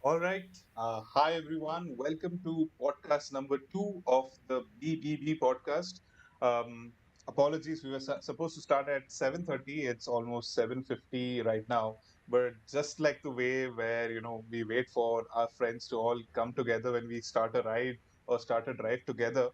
All right. Hi, everyone. Welcome to podcast number two of the BBB podcast. Um, Apologies, we were supposed to start at 7:30. It's almost 7:50 right now. But just like the way where, we wait for our friends to all come together when we start a ride or start a drive together,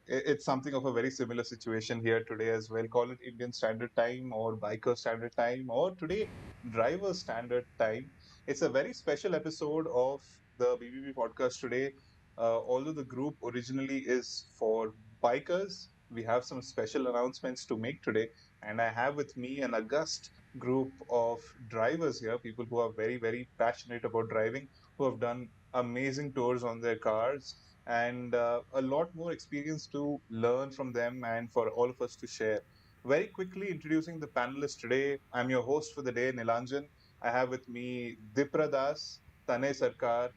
it's something of a very similar situation here today as well. Call it Indian Standard Time or Biker Standard Time or today Driver Standard Time. It's a very special episode of the BBB podcast today. Although the group originally is for bikers, we have some special announcements to make today. And I have with me an august group of drivers here, people who are very, very passionate about driving, who have done amazing tours on their cars, and a lot more experience to learn from them and for all of us to share. Very quickly introducing the panelists today. I'm your host for the day, Nilanjan. I have with me Dipra Das, Tanay Sarkar,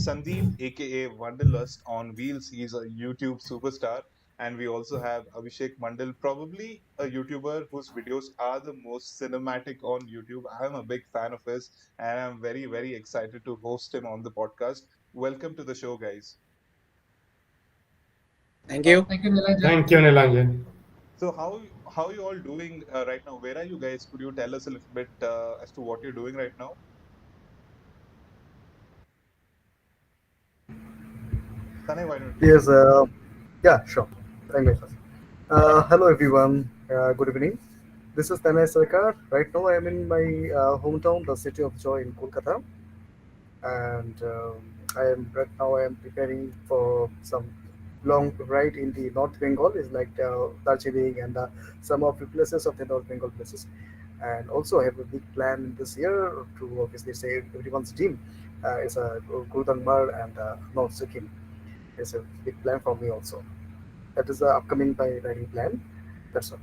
Sandeep, aka Wanderlust on Wheels. He's a YouTube superstar. And we also have Abhishek Mandal, probably a YouTuber whose videos are the most cinematic on YouTube. I'm a big fan of his, and I'm very, very excited to host him on the podcast. Welcome to the show, guys. Thank you. Thank you, Nilanjan. Thank you, Nilanjan. So, how you all doing right now? Where are you guys? Could you tell us a little bit as to what you're doing right now? Tanay, why don't you? Yes, yeah, sure. Thank you. Hello, everyone. Good evening. This is Tanay Sarkar. Right now, I am in my hometown, the city of Joy in Kolkata, and I am preparing for some long ride in the North Bengal. Is like Darjeeling and some of the places of the North Bengal places, and also I have a big plan this year to obviously say everyone's dream. Is a Gurudangmar and North Sikkim. It's a big plan for me also. That is the upcoming by riding plan. That's all.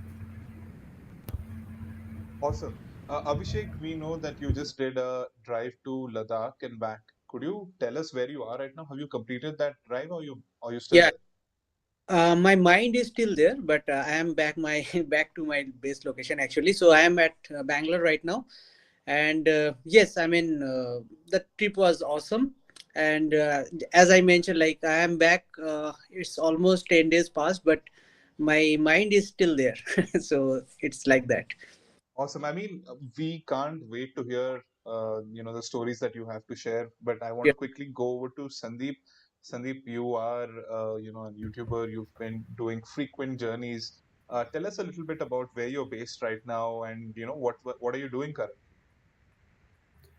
Awesome. Abhishek, we know that you just did a drive to Ladakh and back. Could you tell us where you are right now? Have you completed that drive or you still Yeah, there? my mind is still there, but I am back my back to my base location actually. So I am at Bangalore right now, and yes, I mean the trip was awesome. And as I mentioned, like I am back. It's almost 10 days past, but my mind is still there. So it's like that. Awesome. I mean, we can't wait to hear the stories that you have to share. But I want Yeah. to quickly go over to Sandeep. Sandeep, you are a YouTuber. You've been doing frequent journeys. Tell us a little bit about where you're based right now, and what are you doing currently?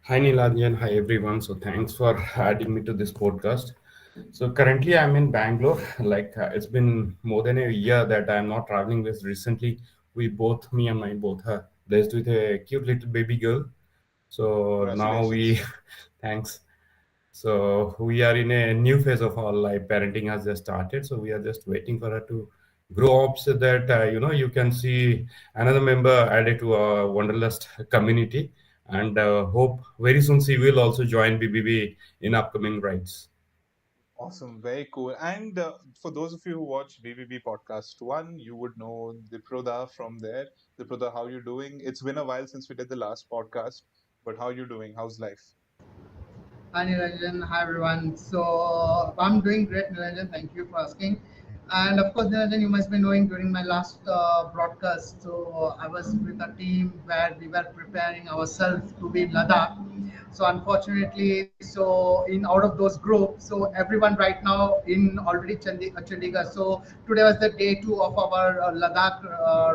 Hi, Nilanjan. Hi, everyone. So, thanks for adding me to this podcast. So, currently, I'm in Bangalore. It's been more than a year that I'm not traveling with. Recently, me and my both are blessed with a cute little baby girl. So, now we, Congratulations. thanks. So we are in a new phase of our life. Parenting has just started, so we are just waiting for her to grow up so that you can see another member added to our Wanderlust community, and hope very soon she will also join BBB in upcoming rides. Awesome, very cool. And for those of you who watch BBB Podcast 1, you would know Diproda from there. Diproda, how you doing? It's been a while since we did the last podcast, but how you doing? How's life? Hi Niranjan, hi everyone. So I'm doing great, Niranjan. Thank you for asking. And of course, Niranjan, you must be knowing during my last broadcast. So I was with a team where we were preparing ourselves to be Ladakh. So unfortunately, so in out of those groups, so everyone right now in already Chandigarh. So today was the day two of our Ladakh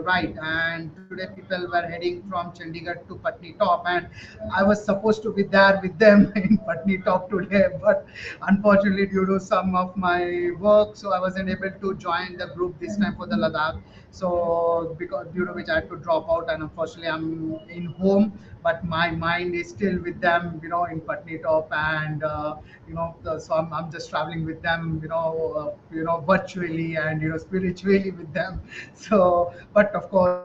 ride, and today people were heading from Chandigarh to Patni Top, and I was supposed to be there with them in Patni Top today, but unfortunately due to some of my work, so I wasn't able to join the group this time for the Ladakh. So because due to which I had to drop out, and unfortunately I'm in home, but my mind is still with them, in Patni Top, and so I'm just traveling with them, virtually and spiritually with them. So, but of course,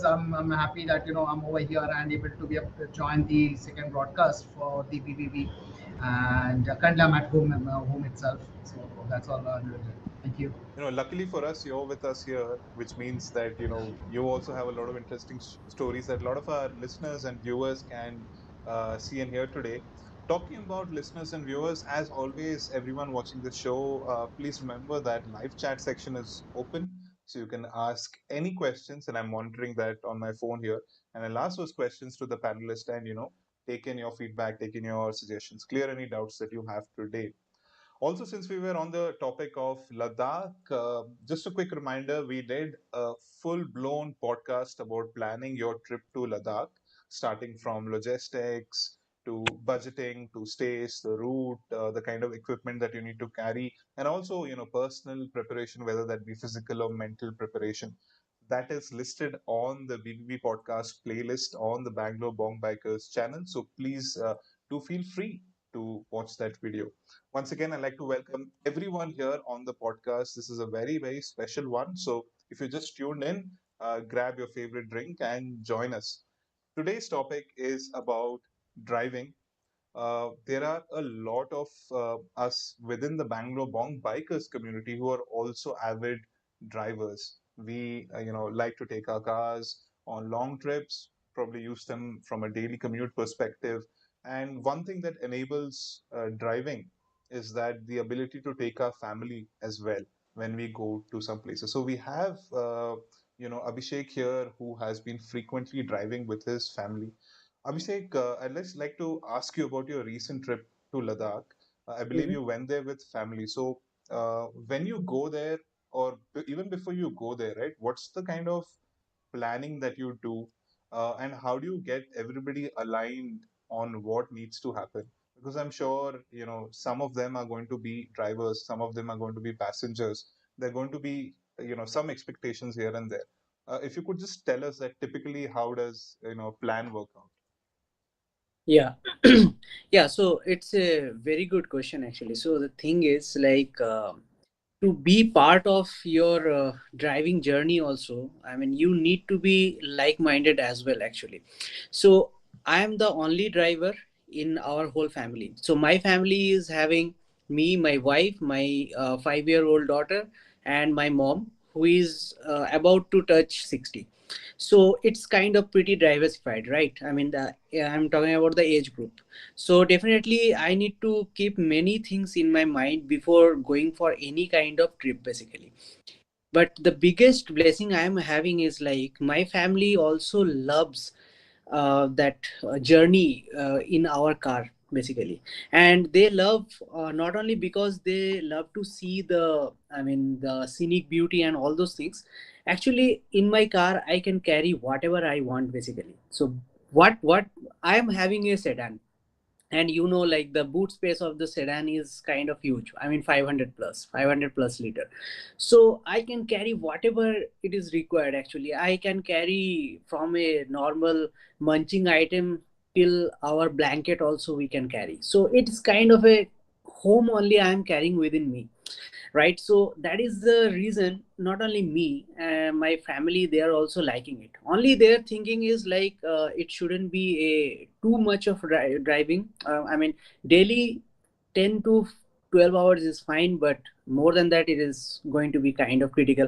I'm happy that I'm over here and able to be able to join the second broadcast for the BBB, and currently I'm at home itself. So that's all. Thank you. Luckily for us, you're with us here, which means that, you also have a lot of interesting stories that a lot of our listeners and viewers can see and hear today. Talking about listeners and viewers, as always, everyone watching the show, please remember that live chat section is open, so you can ask any questions, and I'm monitoring that on my phone here, and I'll ask those questions to the panelists, and take in your feedback, take in your suggestions, clear any doubts that you have today. Also, since we were on the topic of Ladakh, just a quick reminder, we did a full blown podcast about planning your trip to Ladakh, starting from logistics to budgeting to stays, the route, the kind of equipment that you need to carry, and also, personal preparation, whether that be physical or mental preparation. That is listed on the BBB podcast playlist on the Bangalore Bong Bikers channel. So please do feel free to watch that video. Once again, I'd like to welcome everyone here on the podcast. This is a very, very special one. So if you just tuned in, grab your favorite drink and join us. Today's topic is about driving. There are a lot of us within the Bangalore Bong Bikers community who are also avid drivers. We, like to take our cars on long trips, probably use them from a daily commute perspective. And one thing that enables driving is that the ability to take our family as well when we go to some places. So we have, Abhishek here who has been frequently driving with his family. Abhishek, I'd just like to ask you about your recent trip to Ladakh. I believe Mhm. you went there with family. So, when you go there, or even before you go there, right, what's the kind of planning that you do, and how do you get everybody aligned on what needs to happen? Because I'm sure, some of them are going to be drivers, some of them are going to be passengers. There are going to be, some expectations here and there. If you could just tell us that typically how does, plan work out? Yeah. Yeah, so it's a very good question actually. So the thing is like to be part of your driving journey also, I mean you need to be like minded as well actually. So I am the only driver in our whole family. So my family is having me, my wife, my 5-year-old daughter, and my mom who is about to touch 60. So it's kind of pretty diversified, right? I mean yeah, I'm talking about the age group. So definitely I need to keep many things in my mind before going for any kind of trip basically. But the biggest blessing I am having is like my family also loves that journey in our car basically. And they love not only because they love to see the, I mean the scenic beauty and all those things. Actually in my car I can carry whatever I want basically. So what I am having a sedan, and like the boot space of the sedan is kind of huge. I mean 500 plus liter. So I can carry whatever it is required. Actually I can carry from a normal munching item till our blanket also we can carry. So it's kind of a home only I am carrying within me, right? So that is the reason not only me, my family, they are also liking it. Only their thinking is like it shouldn't be a too much of driving. I mean daily 10 to 12 hours is fine, but more than that it is going to be kind of critical.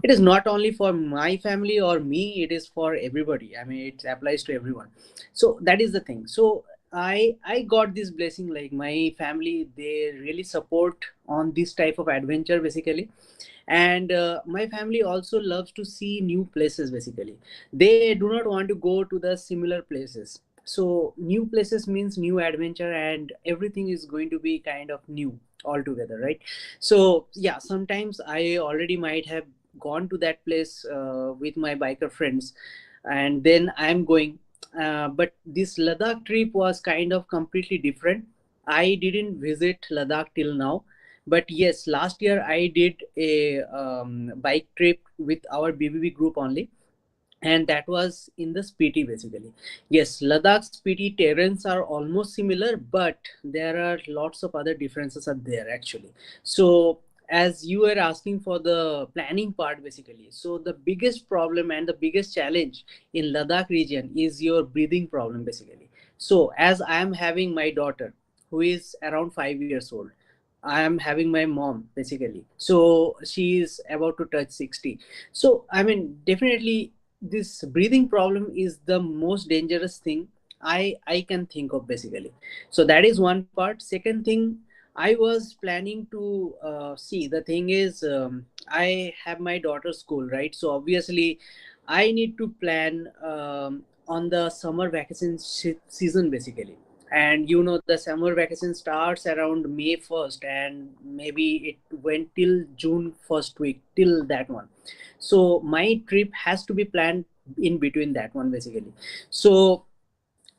It is not only for my family or me, it is for everybody. I mean it applies to everyone. So that is the thing. So I got this blessing, like my family, they really support on this type of adventure basically. And my family also loves to see new places basically. They do not want to go to the similar places. So new places means new adventure, and everything is going to be kind of new altogether, right? So yeah, sometimes I already might have gone to that place with my biker friends, and then I'm going. But this Ladakh trip was kind of completely different. I didn't visit Ladakh till now, but yes, last year I did a bike trip with our BBB group only, and that was in the Spiti basically. Yes, Ladakh Spiti terrains are almost similar, but there are lots of other differences are there actually. So as you were asking for the planning part basically, so the biggest problem and the biggest challenge in Ladakh region is your breathing problem basically. So as I am having my daughter who is around 5 years old, I am having my mom basically, so she is about to touch 60. So I mean definitely this breathing problem is the most dangerous thing I can think of basically. So that is one part. Second thing, I was planning to see, the thing is, I have my daughter's school, right? So obviously I need to plan on the summer vacation season basically. And you know, the summer vacation starts around May 1st, and maybe it went till June first week, till that one. So my trip has to be planned in between that one basically. So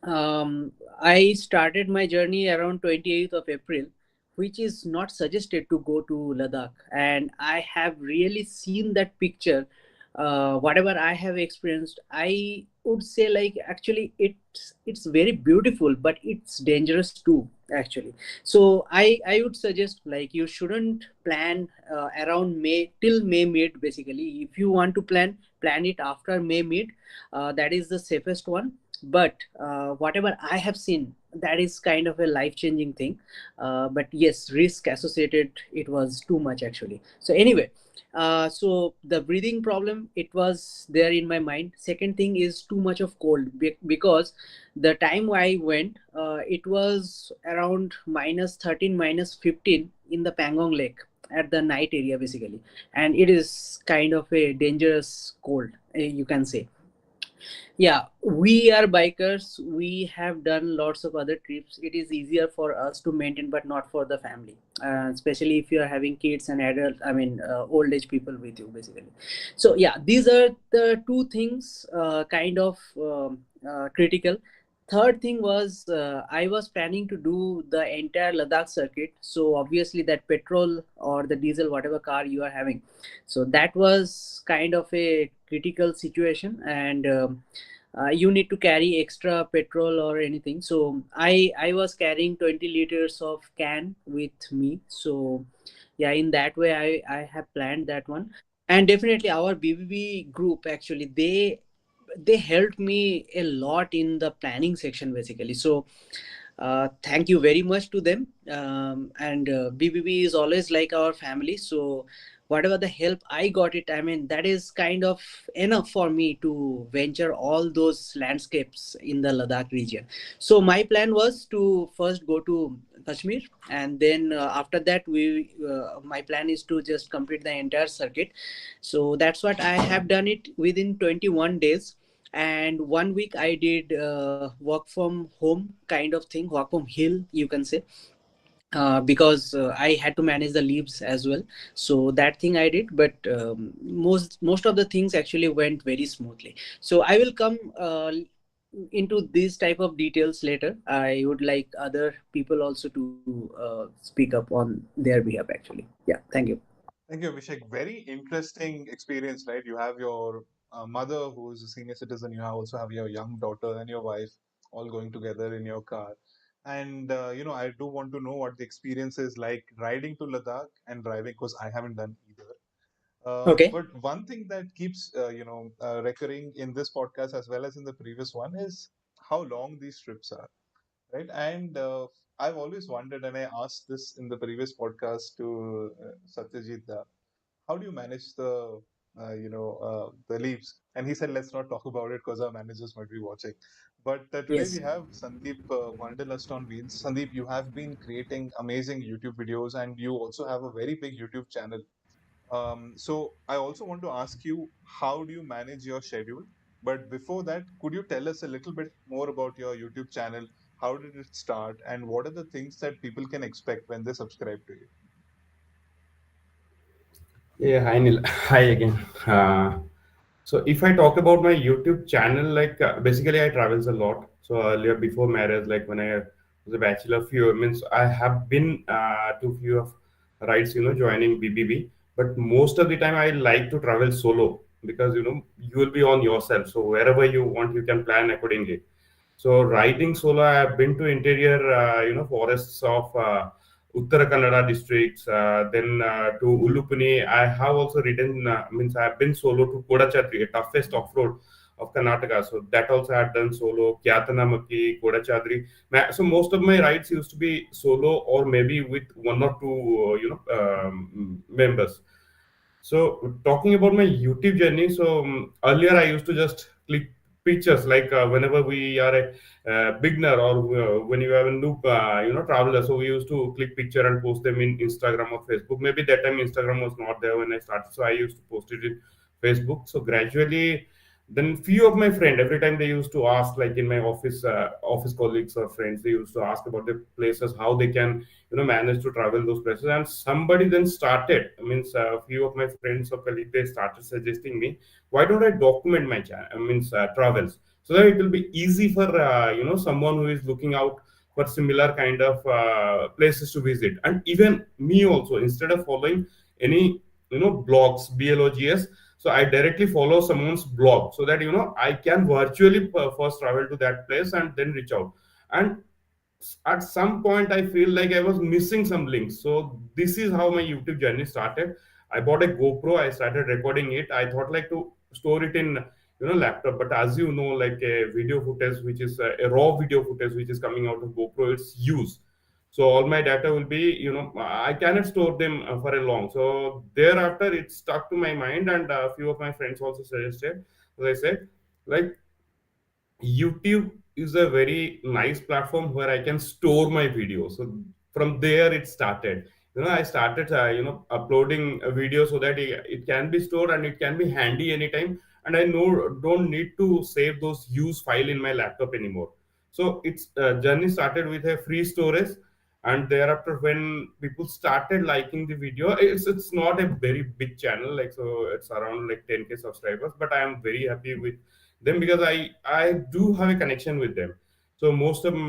I started my journey around 28th of April, which is not suggested to go to Ladakh. And I have really seen that picture. Whatever I have experienced, I would say like actually it's very beautiful, but it's dangerous too. Actually, so I would suggest like you shouldn't plan around May till May mid. Basically, if you want to plan it after May mid. That is the safest one, but whatever I have seen, that is kind of a life changing thing. But yes, risk associated, it was too much actually. So anyway, so the breathing problem, it was there in my mind. Second thing is too much of cold, because the time I went, it was around minus 13 minus 15 in the Pangong Lake at the night area basically. And it is kind of a dangerous cold, you can say. Yeah, we are bikers. We have done lots of other trips. It is easier for us to maintain, but not for the family. Especially if you are having kids and adult, I mean, old age people with you, basically. So yeah, these are the two things, kind of critical. Third thing was I was planning to do the entire Ladakh circuit. So obviously that petrol or the diesel, whatever car you are having, so that was kind of a critical situation. And you need to carry extra petrol or anything. So I was carrying 20 liters of can with me. So yeah, in that way I have planned that one. And definitely our BBB group, actually they helped me a lot in the planning section basically. So thank you very much to them. And BBB is always like our family. So whatever the help I got it, I mean, that is kind of enough for me to venture all those landscapes in the Ladakh region. So my plan was to first go to Kashmir, and then after that we my plan is to just complete the entire circuit. So that's what I have done it within 21 days. And 1 week I did work from home kind of thing, work from hill, you can say. Because I had to manage the leaves as well. So that thing I did, but most of the things actually went very smoothly. So I will come into these type of details later. I would like other people also to speak up on their behalf actually. Yeah, thank you. Thank you, Abhishek. Very interesting experience, right? You have your mother who is a senior citizen. You also have your young daughter and your wife all going together in your car. And, I do want to know what the experience is like riding to Ladakh and driving, because I haven't done either. Okay. But one thing that keeps, recurring in this podcast as well as in the previous one is how long these trips are, right? And I've always wondered, and I asked this in the previous podcast to Satyajit, how do you manage the leaves? And he said, let's not talk about it because our managers might be watching. But today we Yes. have Sandeep Wanderlust on Wheels. Sandeep, you have been creating amazing YouTube videos, and you also have a very big YouTube channel. So I also want to ask you, how do you manage your schedule? But before that, could you tell us a little bit more about your YouTube channel? How did it start, and what are the things that people can expect when they subscribe to you? Yeah, hi Nil. Hi again. Uh, so if I talk about my YouTube channel, like basically I travels a lot. So earlier before marriage, like when I was a bachelor, few means I have been to few of rides, joining BBB. But most of the time I like to travel solo because you will be on yourself. So wherever you want, you can plan accordingly. So riding solo, I have been to interior, forests of Uttara Kannada districts, then to Ulupuni. I have also ridden, means I have been solo to Kodachadri, a toughest off-road of Karnataka. So that also I had done solo, Kyatanamaki, Kodachadri. So most of my rides used to be solo or maybe with one or two, members. So talking about my YouTube journey, so earlier I used to just click pictures, like whenever we are a beginner, or when you have a new traveler, so we used to click picture and post them in Instagram or Facebook. Maybe that time Instagram was not there when I started, so I used to post it in Facebook. So gradually, then few of my friend, every time they used to ask, like in my office colleagues or friends, they used to ask about the places, how they can manage to travel those places. And somebody then started, means a few of my friends or colleagues, they started suggesting me, why don't I document my means travels, so that it will be easy for someone who is looking out for similar kind of places to visit. And even me also, instead of following any blogs, blogs, so I directly follow someone's blog, so that I can virtually first travel to that place and then reach out. And at some point I feel like I was missing some links. So this is how my YouTube journey started. I bought a GoPro, I started recording it. I thought like to store it in laptop, but as you know, like a video footage which is a raw video footage which is coming out of GoPro, it's used. So all my data will be, I cannot store them for a long. So thereafter it stuck to my mind, and a few of my friends also suggested, as I said, like YouTube is a very nice platform where I can store my videos. So from there it started. I started uploading a video so that it can be stored and it can be handy anytime. And I know don't need to save those used file in my laptop anymore. So its journey started with a free storage, and thereafter when people started liking the video, it's not a very big channel, like, so it's around like 10K subscribers, but I am very happy with them because I do have a connection with them. So most of them,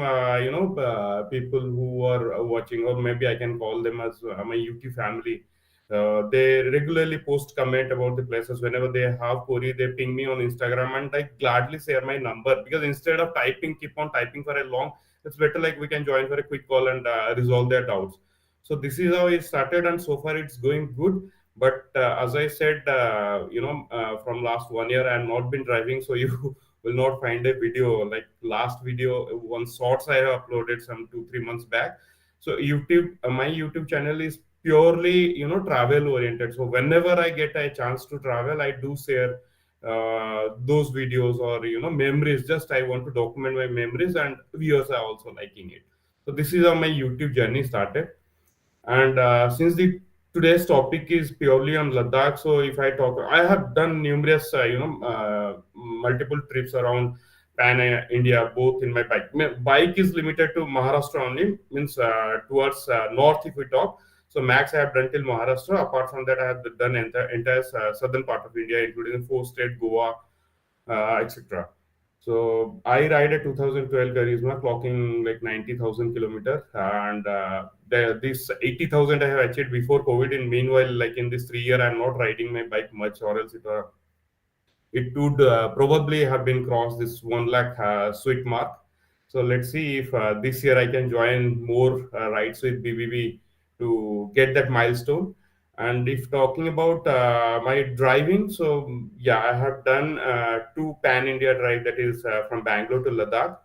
people who are watching, or maybe I can call them as my YouTube family. They regularly post comment about the places. Whenever they have query, they ping me on Instagram, and I gladly share my number, because instead of keep on typing for a long, it's better like we can join for a quick call and resolve their doubts. So this is how it started, and so far it's going good. But as I said, from last 1 year I have not been driving, so you will not find a video like last video, one shorts I have uploaded some 2 3 months back. So YouTube, my YouTube channel is purely travel oriented. So whenever I get a chance to travel, I do share those videos, or memories. Just I want to document my memories, and viewers are also liking it. So this is how my YouTube journey started. And since the today's topic is purely on Ladakh, so if I talk, I have done numerous, multiple trips around pan India, both in my bike. Bike is limited to Maharashtra only, means towards north if we talk. So max I have done till Maharashtra. Apart from that, I have done entire southern part of India, including four state, Goa, etc. So I ride a 2012 Charisma, clocking like 90,000 kilometers, and this 80,000 I have achieved before COVID. In meanwhile, like in this 3 year, I'm not riding my bike much, or else it would probably have been crossed this 1 lakh sweet mark. So let's see if this year I can join more rides with BBB to get that milestone. And if talking about my driving, so yeah, I have done two pan India drive, that is from Bangalore to Ladakh.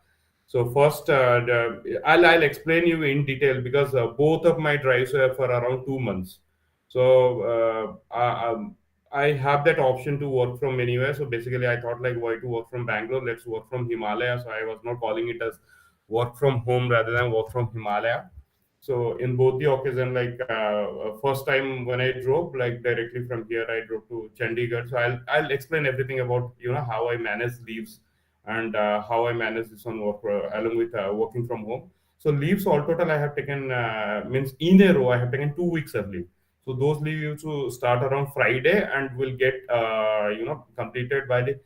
So first, I'll explain you in detail, because both of my drives were for around 2 months. So I have that option to work from anywhere. So basically, I thought like, why to work from Bangalore? Let's work from Himalaya. So I was not calling it as work from home rather than work from Himalaya. So in both the occasion, like first time when I drove, like directly from here, I drove to Chandigarh. So I'll explain everything about how I manage leaves, and how I manage this on work along with working from home. So leaves all total I have taken, means in a row I have taken 2 weeks of leave. So those leave used to start around Friday and will get completed by the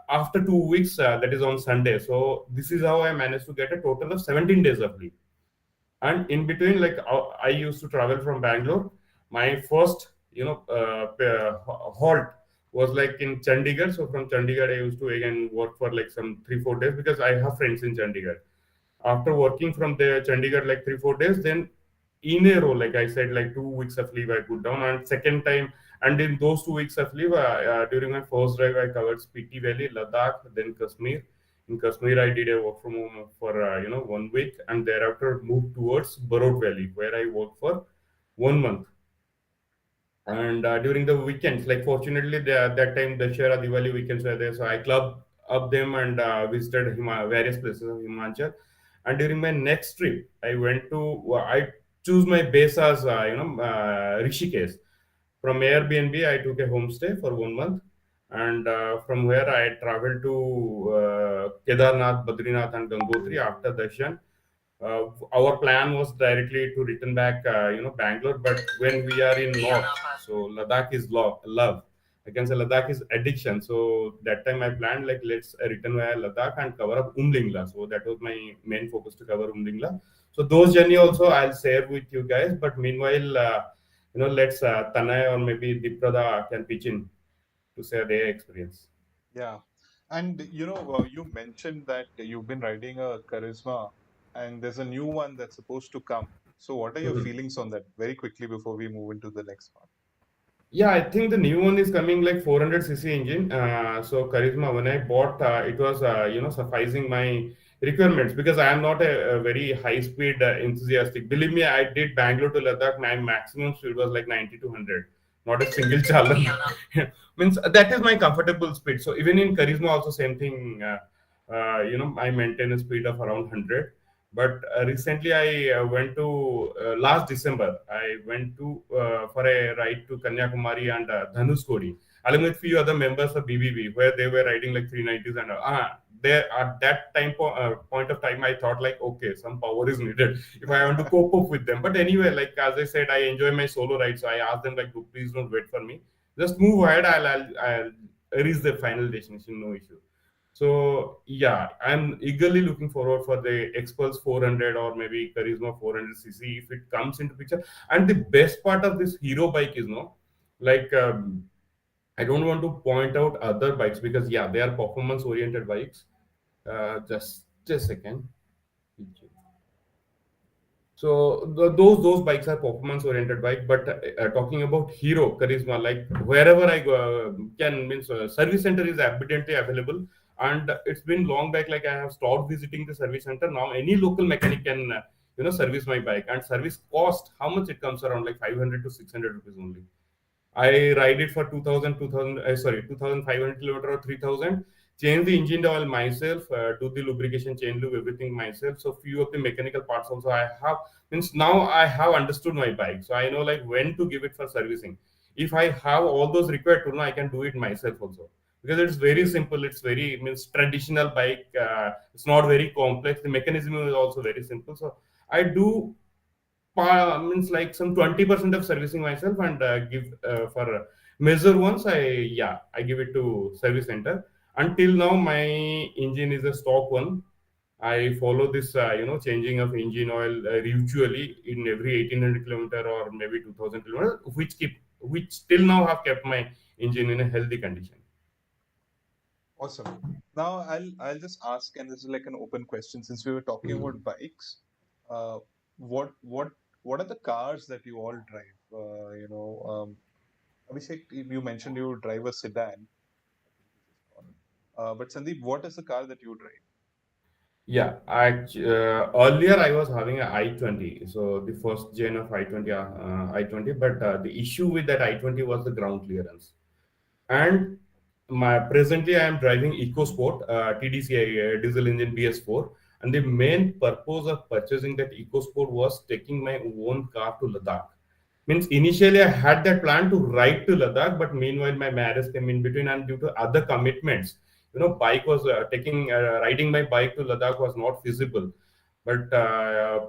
after 2 weeks, that is on Sunday. So this is how I managed to get a total of 17 days of leave. And in between, like I used to travel from Bangalore. My first halt was like in Chandigarh. So from Chandigarh I used to again work for like some 3 4 days, because I have friends in Chandigarh. After working from there Chandigarh like 3 4 days, then in a row, like I said, like 2 weeks of leave I put down. And second time, and in those 2 weeks of leave, during my first drive I covered Spiti Valley, Ladakh, then Kashmir. In Kashmir I did a work from home for 1 week, and thereafter moved towards Barot Valley, where I worked for 1 month. And during the weekends, like fortunately that time the Shara Diwali weekends were there, so I club up them and visited various places of Himachal. And during my next trip, I choose my base as Rishikesh. From Airbnb, I took a homestay for 1 month, and from where I traveled to Kedarnath, Badrinath, and Gangotri after darshan. Our plan was directly to return back, Bangalore. But when we are in north, so Ladakh is love. I can say Ladakh is addiction. So that time I planned like let's return via Ladakh and cover up Umlingla. So that was my main focus to cover Umlingla. So those journey also I'll share with you guys. But meanwhile, let's Tanay or maybe Diprada can pitch in to share their experience. Yeah. And you mentioned that you've been riding a Charisma and there's a new one that's supposed to come. So what are your feelings on that very quickly before we move into the next part? Yeah, I think the new one is coming like 400cc engine. So Charisma, when I bought, it was sufficing my requirements because I am not a very high speed enthusiastic. Believe me, I did Bangalore to Ladakh. My maximum speed was like 90 to 100, not a single challenge. Means that is my comfortable speed. So even in Charisma, also same thing. I maintain a speed of around 100. But recently, I went to last December. I went to for a ride to Kanyakumari and Dhanuskodi, along with few other members of BBB, where they were riding like 390s and there at that point of time, I thought like, okay, some power is needed if I want to cope up with them. But anyway, like as I said, I enjoy my solo ride, so I asked them like, please don't wait for me, just move ahead. I'll reach the final destination, no issue. So yeah, I'm eagerly looking forward for the Expulse 400 or maybe Charisma 400cc if it comes into picture. And the best part of this hero bike is no, like I don't want to point out other bikes because yeah, they are performance oriented bikes. Just a second. So those bikes are performance oriented bike, but talking about Hero Charisma, like wherever I go, can means service center is evidently available, and it's been long back. Like I have stopped visiting the service center now. Any local mechanic can service my bike, and service cost how much it comes around like 500 to 600 rupees only. I ride it for 2,500 kilometer or 3,000. Change the engine oil myself, do the lubrication, chain lube, everything myself. So few of the mechanical parts also I have. Means now I have understood my bike, so I know like when to give it for servicing. If I have all those required to know, I can do it myself also because it's very simple. It's very means traditional bike. It's not very complex. The mechanism is also very simple. So I do means like some 20% of servicing myself and give for measure once I give it to service center. Until now my engine is a stock one. I follow this changing of engine oil usually in every 1800 kilometer or maybe 2000 kilometer, which till now have kept my engine in a healthy condition. Awesome. Now I'll just ask, and this is like an open question since we were talking about bikes. Uh, what what are the cars that you all drive? Abhishek, you mentioned you drive a sedan. I think this is called. But Sandeep, what is the car that you drive? Yeah, earlier I was having a i20, so the first gen of i20, but the issue with that i20 was the ground clearance. And my presently I am driving EcoSport TDCI diesel engine BS4, and the main purpose of purchasing that EcoSport was taking my own car to Ladakh. Means initially I had that plan to ride to Ladakh, but meanwhile my marriage came in between, and due to other commitments, bike was riding my bike to Ladakh was not feasible. But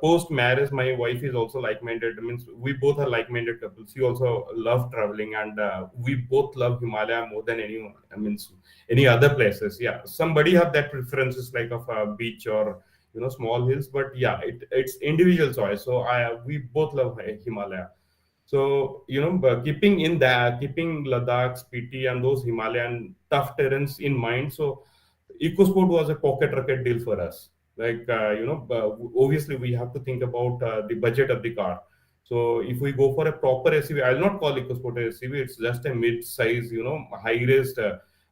post marriage, my wife is also like-minded. Means we both are like-minded couples. She also love traveling, and we both love Himalaya more than any. I means any other places. Yeah, somebody have that preferences like of a beach or small hills, but yeah, it's individual choice. So we both love Himalaya. So, keeping Ladakh, Spiti, and those Himalayan tough terrains in mind. So, EcoSport was a pocket rocket deal for us. Like, obviously, we have to think about the budget of the car. So, if we go for a proper SUV, I'll not call EcoSport a SUV, it's just a mid size, high raised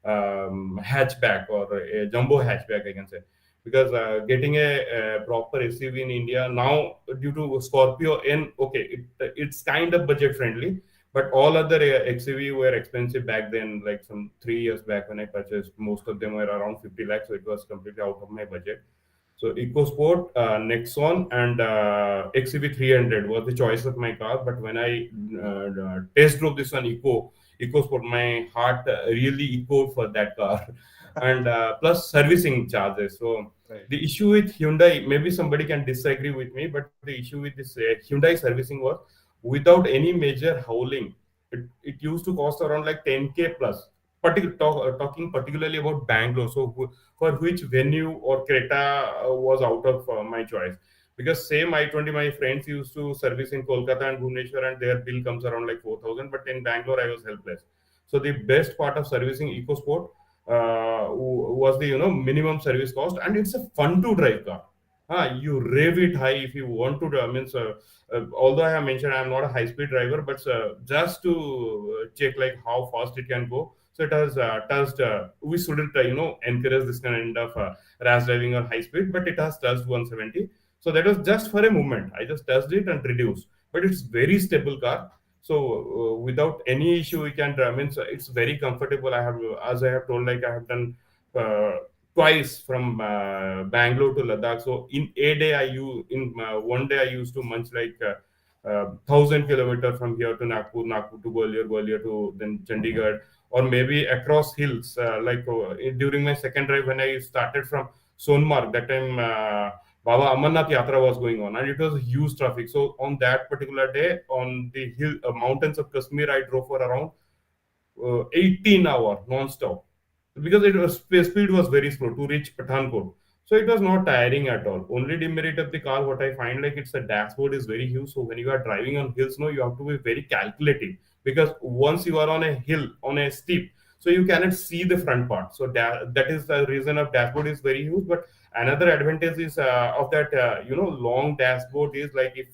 hatchback or a jumbo hatchback, I can say, because getting a proper SUV in India now due to Scorpio N, okay, it's kind of budget friendly, But all other XUV were expensive back then, like some 3 years back when I purchased. Most of them were around 50 lakhs, so it was completely out of my budget. So EcoSport, Nexon, and XUV 300 was the choice of my car. But when I test drove this one EcoSport, my heart really echoed for that car, and plus servicing charges. So Right. the issue with Hyundai, maybe somebody can disagree with me, but the issue with this Hyundai servicing was without any major howling, it used to cost around like 10K plus. Talking particularly about Bangalore, so for which venue or Creta was out of my choice. Because same I-20, my friends used to service in Kolkata and Bhubaneswar, and their bill comes around like 4,000. But in Bangalore, I was helpless. So the best part of servicing EcoSport was the minimum service cost, and it's a fun to drive car. You rev it high if you want to. Although I have mentioned I am not a high speed driver, but just to check like how fast it can go. So it has touched. We shouldn't encourage this kind of rash driving or high speed, but it has touched 170. So that was just for a moment. I just touched it and reduced, but it's very stable car. So without any issue, we can. Means it's very comfortable. I have, as I have told, like I have done. Twice from Bangalore to Ladakh. So in a day, in one day I used to munch like 1,000 kilometers from here to Nagpur, Nagpur to Gwalior, Gwalior to then Chandigarh, or maybe across hills. During my second drive when I started from Sonmarg, that time Baba Amarnath Yatra was going on, and it was huge traffic. So on that particular day, on the hill mountains of Kashmir, I drove for around 18 hour non-stop because speed was very slow to reach Pathankot. So it was not tiring at all. Only demerit of the car, what I find like it's a dashboard is very huge. So when you are driving on hills, no, you have to be very calculative because once you are on a hill, on a steep, so you cannot see the front part. So that is the reason of dashboard is very huge. But another advantage is of that long dashboard is like if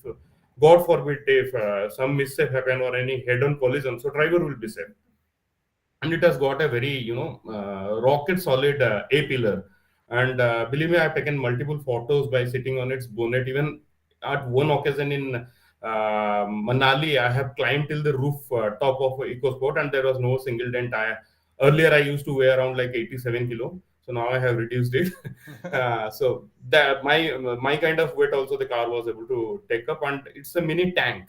God forbid if some mishap happen or any head-on collision, so driver will be safe. And it has got a very rocket solid A pillar. And believe me, I've taken multiple photos by sitting on its bonnet. Even at one occasion in Manali, I have climbed till the roof top of EcoSport, and there was no single dent. Earlier I used to weigh around like 87 kilo, so now I have reduced it. So that my kind of weight also the car was able to take up, and it's a mini tank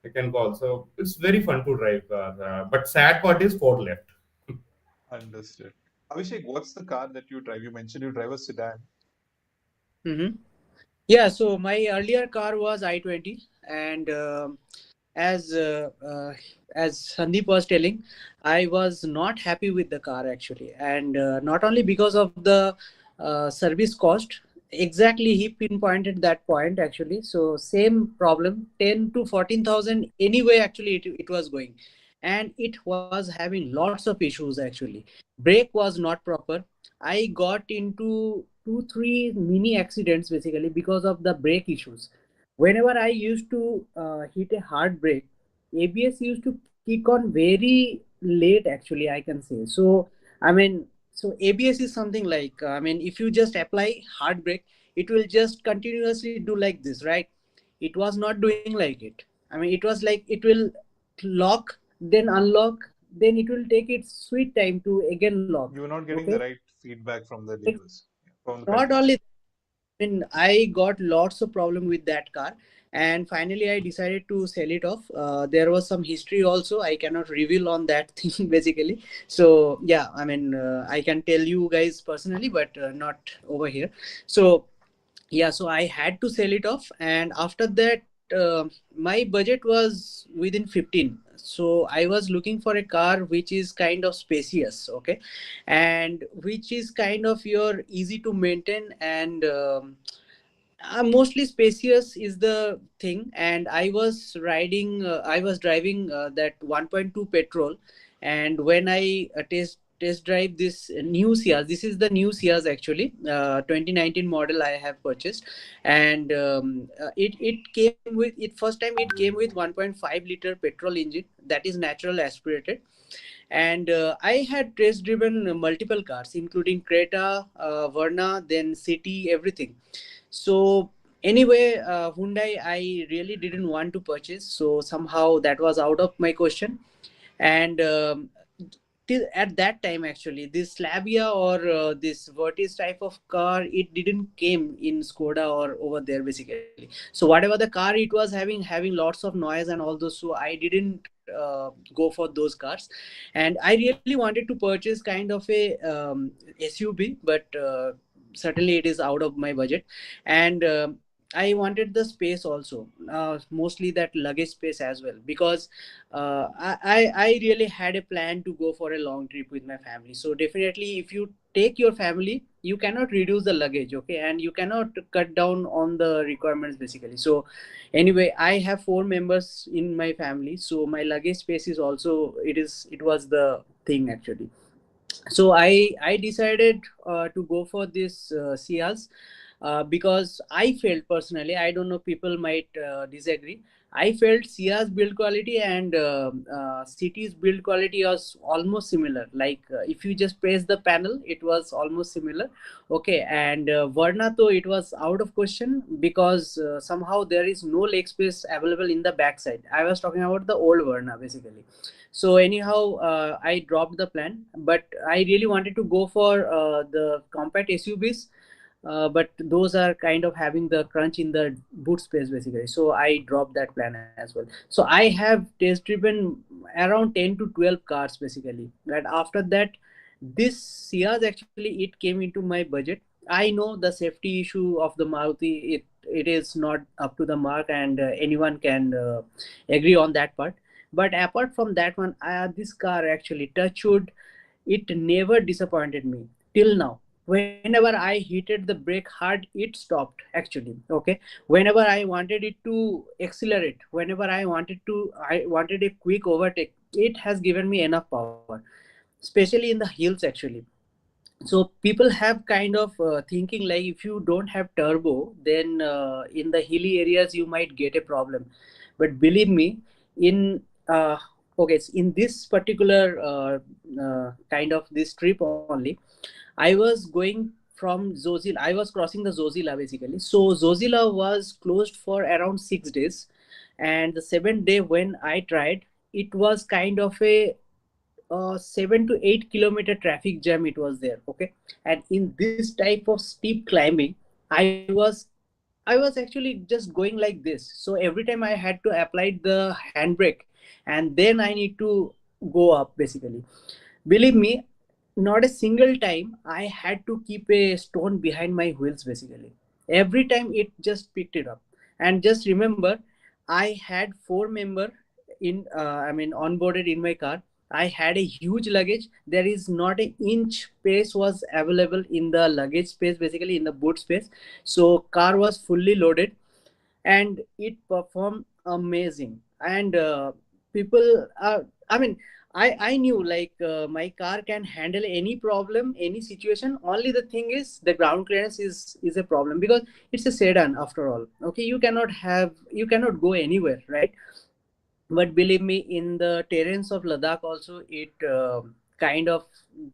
I can call. So it's very fun to drive. But sad part is four left. Understood. Abhishek, what's the car that you drive? You mentioned you drive a sedan. Mm-hmm. Yeah, so my earlier car was I-20, and as uh, uh, as Sandeep was telling, I was not happy with the car actually, and not only because of the service cost. Exactly, he pinpointed that point actually. So same problem, 10 to 14,000 anyway. Actually, it was going, and it was having lots of issues actually. Brake was not proper. I got into 2 3 mini accidents basically because of the brake issues. Whenever I used to hit a hard brake, ABS used to kick on very late actually, I can say. So I mean, so ABS is something like I mean, if you just apply hard brake, it will just continuously do like this, right? It was not doing like it. I mean, it was like it will lock, then unlock, then it will take its sweet time to again lock. You were not getting Okay, the right feedback from the levers, from the not pedals. only, I mean, I got lots of problem with that car, and finally I decided to sell it off. There was some history also. I cannot reveal on that thing basically. So yeah, I mean, I can tell you guys personally, but not over here. So yeah, so I had to sell it off, and after that, my budget was within 15. So I was looking for a car which is kind of spacious, okay, and which is kind of your easy to maintain, and mostly spacious is the thing. And I was driving that 1.2 petrol, and when I test drive this new Ciaz, this is the new Ciaz actually, 2019 model I have purchased. And it came with it first time, it came with 1.5 liter petrol engine that is natural aspirated. And I had test driven multiple cars including Creta, Verna, then City, everything. So Anyway, Hyundai, I really didn't want to purchase, so somehow that was out of my question. And till at that time, actually, this Slavia or this Vertis type of car, it didn't came in Skoda or over there basically. So whatever the car it was having lots of noise and all those, so I didn't go for those cars. And I really wanted to purchase kind of a SUV, but certainly it is out of my budget. And I wanted the space also, mostly that luggage space as well, because I really had a plan to go for a long trip with my family. So definitely, if you take your family, you cannot reduce the luggage, okay, and you cannot cut down on the requirements basically. So anyway, I have 4 members in my family, so my luggage space is also it was the thing actually. So I decided to go for this Ciaz, because I felt personally, I don't know, people might disagree. I felt Sia's build quality and City's build quality was almost similar. Like if you just press the panel, it was almost similar. Okay, and Verna, though, it was out of question because somehow there is no leg space available in the backside. I was talking about the old Verna basically. So anyhow, I dropped the plan, but I really wanted to go for the compact SUVs, but those are kind of having the crunch in the boot space basically, so I dropped that plan as well. So I have test driven around 10 to 12 cars basically, and after that this Ciaz actually it came into my budget. I know the safety issue of the Maruti, it is not up to the mark, and anyone can agree on that part. But apart from that one, this car actually, touch wood, it never disappointed me till now. Whenever I hit the brake hard, it stopped actually. Okay, whenever I wanted it to accelerate, whenever I wanted a quick overtake, it has given me enough power, especially in the hills actually. So people have kind of thinking like if you don't have turbo, then in the hilly areas you might get a problem. But believe me, in okay, in this particular kind of this trip only, I was going from Zozila. I was crossing the Zozila basically. So Zozila was closed for around 6 days, and the seventh day when I tried, it was kind of a 7 to 8 kilometer traffic jam. It was there. Okay, and in this type of steep climbing, I was actually just going like this. So every time I had to apply the handbrake, and then I need to go up basically. Believe me, not a single time I had to keep a stone behind my wheels basically. Every time it just picked it up. And just remember, I had 4 member in onboarded in my car. I had a huge luggage. There is not an inch space was available in the luggage space, basically in the boot space. So car was fully loaded, and it performed amazing. And people are, I knew like my car can handle any problem, any situation. Only the thing is the ground clearance is a problem, because it's a sedan after all. Okay, you cannot go anywhere, right? But believe me, in the terrains of Ladakh also, it kind of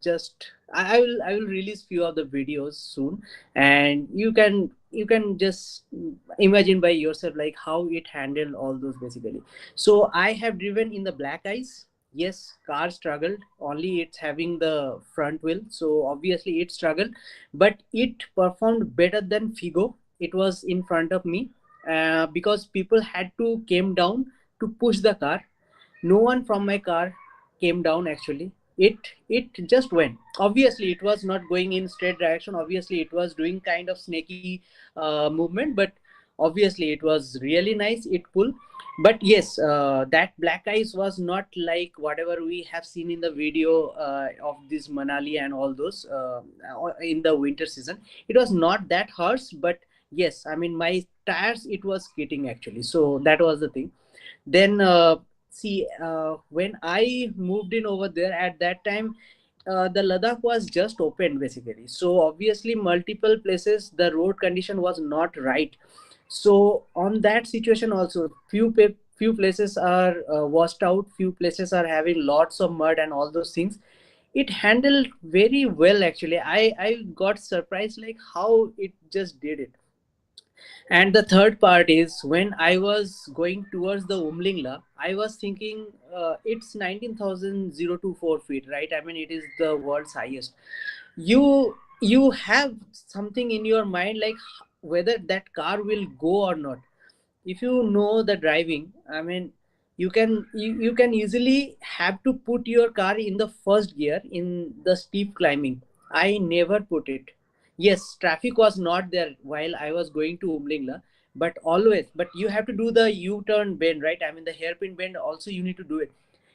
just I will release few of the videos soon, and you can just imagine by yourself like how it handled all those basically. So I have driven in the black ice. Yes, car struggled, only it's having the front wheel, so obviously it struggled, but it performed better than Figo. It was in front of me, because people had to came down to push the car. No one from my car came down actually. It just went. Obviously it was not going in straight direction. Obviously it was doing kind of snaky movement, but obviously it was really nice, it pulled. But yes, that black ice was not like whatever we have seen in the video of this Manali and all those in the winter season. It was not that harsh, but yes, I mean my tires, it was skidding actually, so that was the thing. Then see, when I moved in over there at that time, the Ladakh was just opened basically, so obviously multiple places the road condition was not right. So on that situation also, few places are washed out, few places are having lots of mud and all those things. It handled very well actually. I got surprised like how it just did it. And the third part is when I was going towards the Umlingla, I was thinking it's 19,024 feet, right? I mean, it is the world's highest. You have something in your mind like whether that car will go or not. If you know the driving, I mean, you can easily have to put your car in the first gear in the steep climbing. I never put it. Yes, traffic was not there while I was going to Umlingla, but always, but you have to do the U-turn bend, right? I mean, the hairpin bend also you need to do it.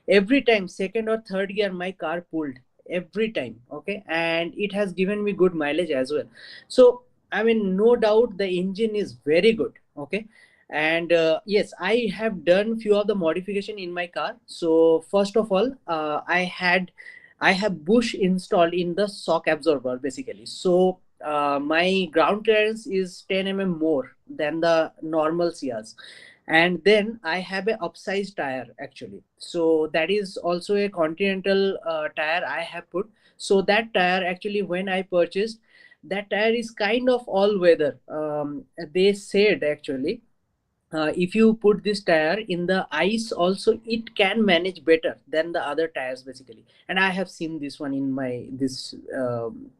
Every time, second or third gear, my car pulled every time. Okay, and it has given me good mileage as well. So, I mean, no doubt the engine is very good. Okay, and yes, I have done few of the modification in my car. So first of all, I have bush installed in the shock absorber basically. So my ground clearance is 10 more than the normal Cias. And then I have a upsized tire actually. So that is also a Continental tire I have put. So that tire actually when I purchased, that tire is kind of all weather. They said actually if you put this tire in the ice also it can manage better than the other tires basically, and I have seen this one in my this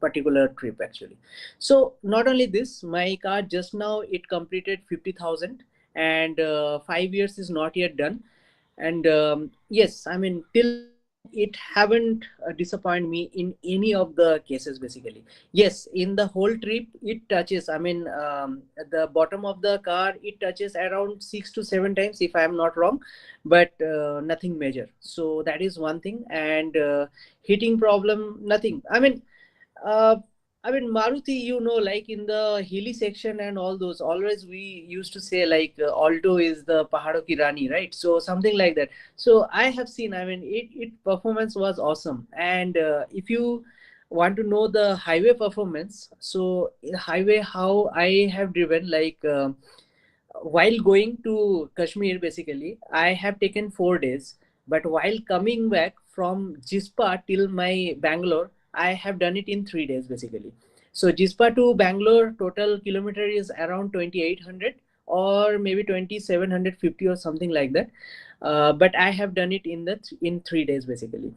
particular trip actually. So not only this, my car just now it completed 50,000, and 5 years is not yet done. And yes, I mean till now it haven't disappointed me in any of the cases basically. Yes, in the whole trip it touches, I mean at the bottom of the car it touches around 6 to 7 times if I am not wrong, but nothing major. So that is one thing. And heating problem, nothing. Uh, I mean, Maruti, you know, like in the hilly section and all those, always we used to say like Alto is the Pahado ki Rani, right? So something like that. So I have seen, I mean, it performance was awesome. And if you want to know the highway performance, so in highway, how I have driven, like while going to Kashmir, basically, I have taken 4 days. But while coming back from Jispa till my Bangalore, I have done it in 3 days, basically. So Jispa to Bangalore total kilometer is around 2,800 or maybe 2,750 or something like that. But I have done it in 3 days, basically.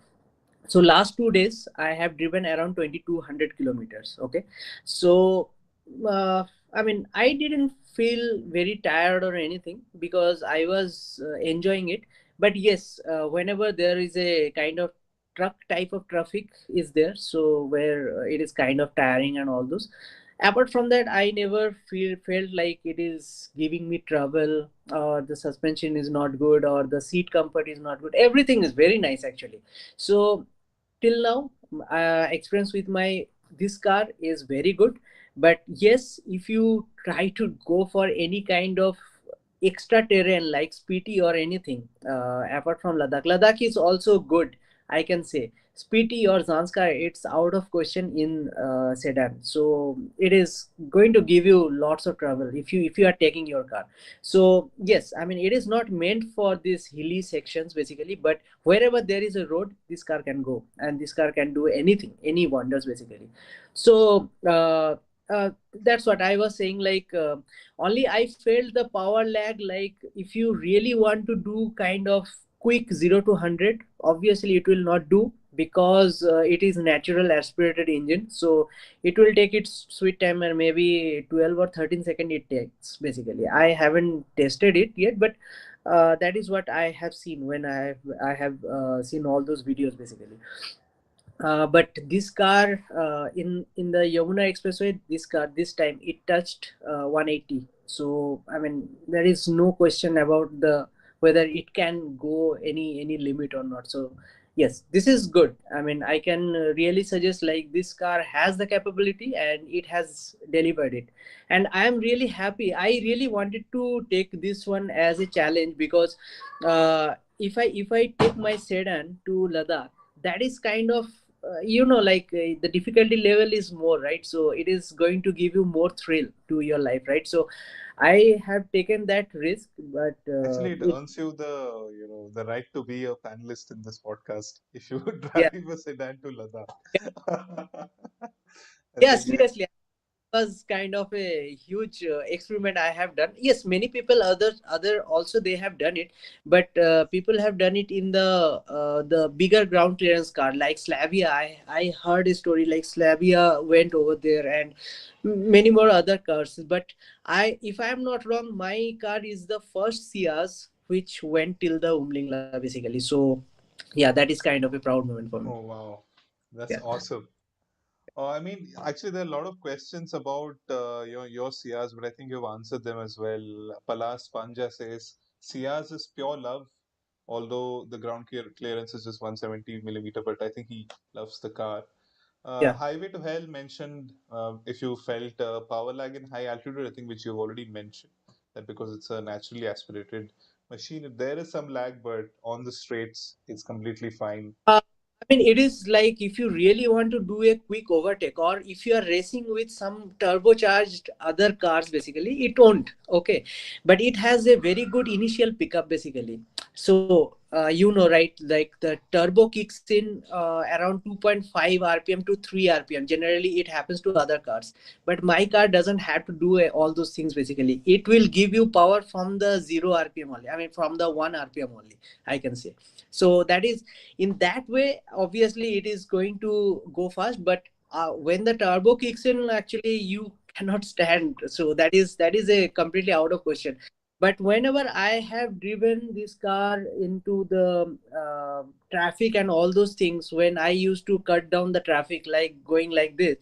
So last 2 days I have driven around 2,200 kilometers. Okay, so uh, I mean I didn't feel very tired or anything because I was enjoying it. But yes, whenever there is a kind of truck type of traffic is there, so where it is kind of tiring and all those. Apart from that, I never felt like it is giving me trouble or the suspension is not good or the seat comfort is not good. Everything is very nice actually. So till now experience with my this car is very good. But yes, if you try to go for any kind of extra terrain like Spiti or anything apart from Ladakh is also good, I can say. Spiti or Zanskar, it's out of question in sedan. So it is going to give you lots of trouble if you are taking your car. So yes, I mean it is not meant for these hilly sections basically, but wherever there is a road, this car can go and this car can do anything, any wonders basically. So that's what I was saying. Like only I felt the power lag. Like if you really want to do kind of quick 0 to 100, obviously it will not do because it is natural aspirated engine. So it will take its sweet time and maybe 12 or 13 second it takes basically. I haven't tested it yet, but that is what I have seen when I have seen all those videos basically. But this car in the Yamuna Expressway, this car this time it touched 180. So I mean there is no question about the whether it can go any limit or not. So yes, this is good. I mean I can really suggest like this car has the capability and it has delivered it, and I am really happy. I really wanted to take this one as a challenge because if I take my sedan to Ladakh, that is kind of the difficulty level is more, right? So it is going to give you more thrill to your life, right? So I have taken that risk, but Actually, it earns you the, the right to be a panelist in this podcast if you yeah, drive a sedan to Ladakh. I yeah, think, seriously, I was kind of a huge experiment I have done. Yes, many people other also they have done it, but people have done it in the bigger ground clearance car like Slavia. I heard a story like Slavia went over there and many more other cars. But if I am not wrong, my car is the first Ciaz which went till the Umlingla basically. So yeah, that is kind of a proud moment for me. Oh, wow. That's Yeah. awesome. I mean, actually, there are a lot of questions about your Ciaz, but I think you've answered them as well. Palas Panja says Ciaz is pure love, although the clearance is just 170 millimeter, but I think he loves the car. Yeah. Highway to Hell mentioned if you felt power lag in high altitude, I think which you've already mentioned, that because it's a naturally aspirated machine, there is some lag, but on the straights, it's completely fine. I mean, it is like if you really want to do a quick overtake, or if you are racing with some turbocharged other cars, basically, it won't. Okay, but it has a very good initial pickup, basically. So, you know, right? Like the turbo kicks in around 2.5 RPM to 3 RPM. Generally, it happens to other cars, but my car doesn't have to do all those things. Basically, it will give you power from the 0 RPM only. I mean, from the 1 RPM only, I can say. So that is, in that way, obviously it is going to go fast, but when the turbo kicks in, actually you cannot stand. So that is a completely out of question. But whenever I have driven this car into the traffic and all those things, when I used to cut down the traffic like going like this,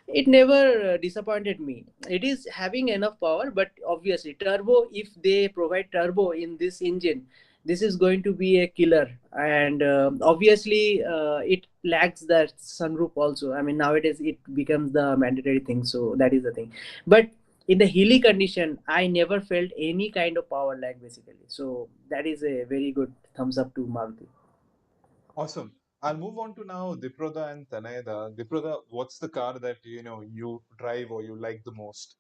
it never disappointed me. It is having enough power, but obviously turbo, if they provide turbo in this engine, this is going to be a killer. And obviously it lacks that sunroof also. I mean, nowadays it becomes the mandatory thing, so that is the thing. But in the hilly condition, I never felt any kind of power lag basically. So that is a very good thumbs up to Maruti. Awesome. I'll move on to now Diproda and Tanayada. Diproda, what's the car that you drive or you like the most?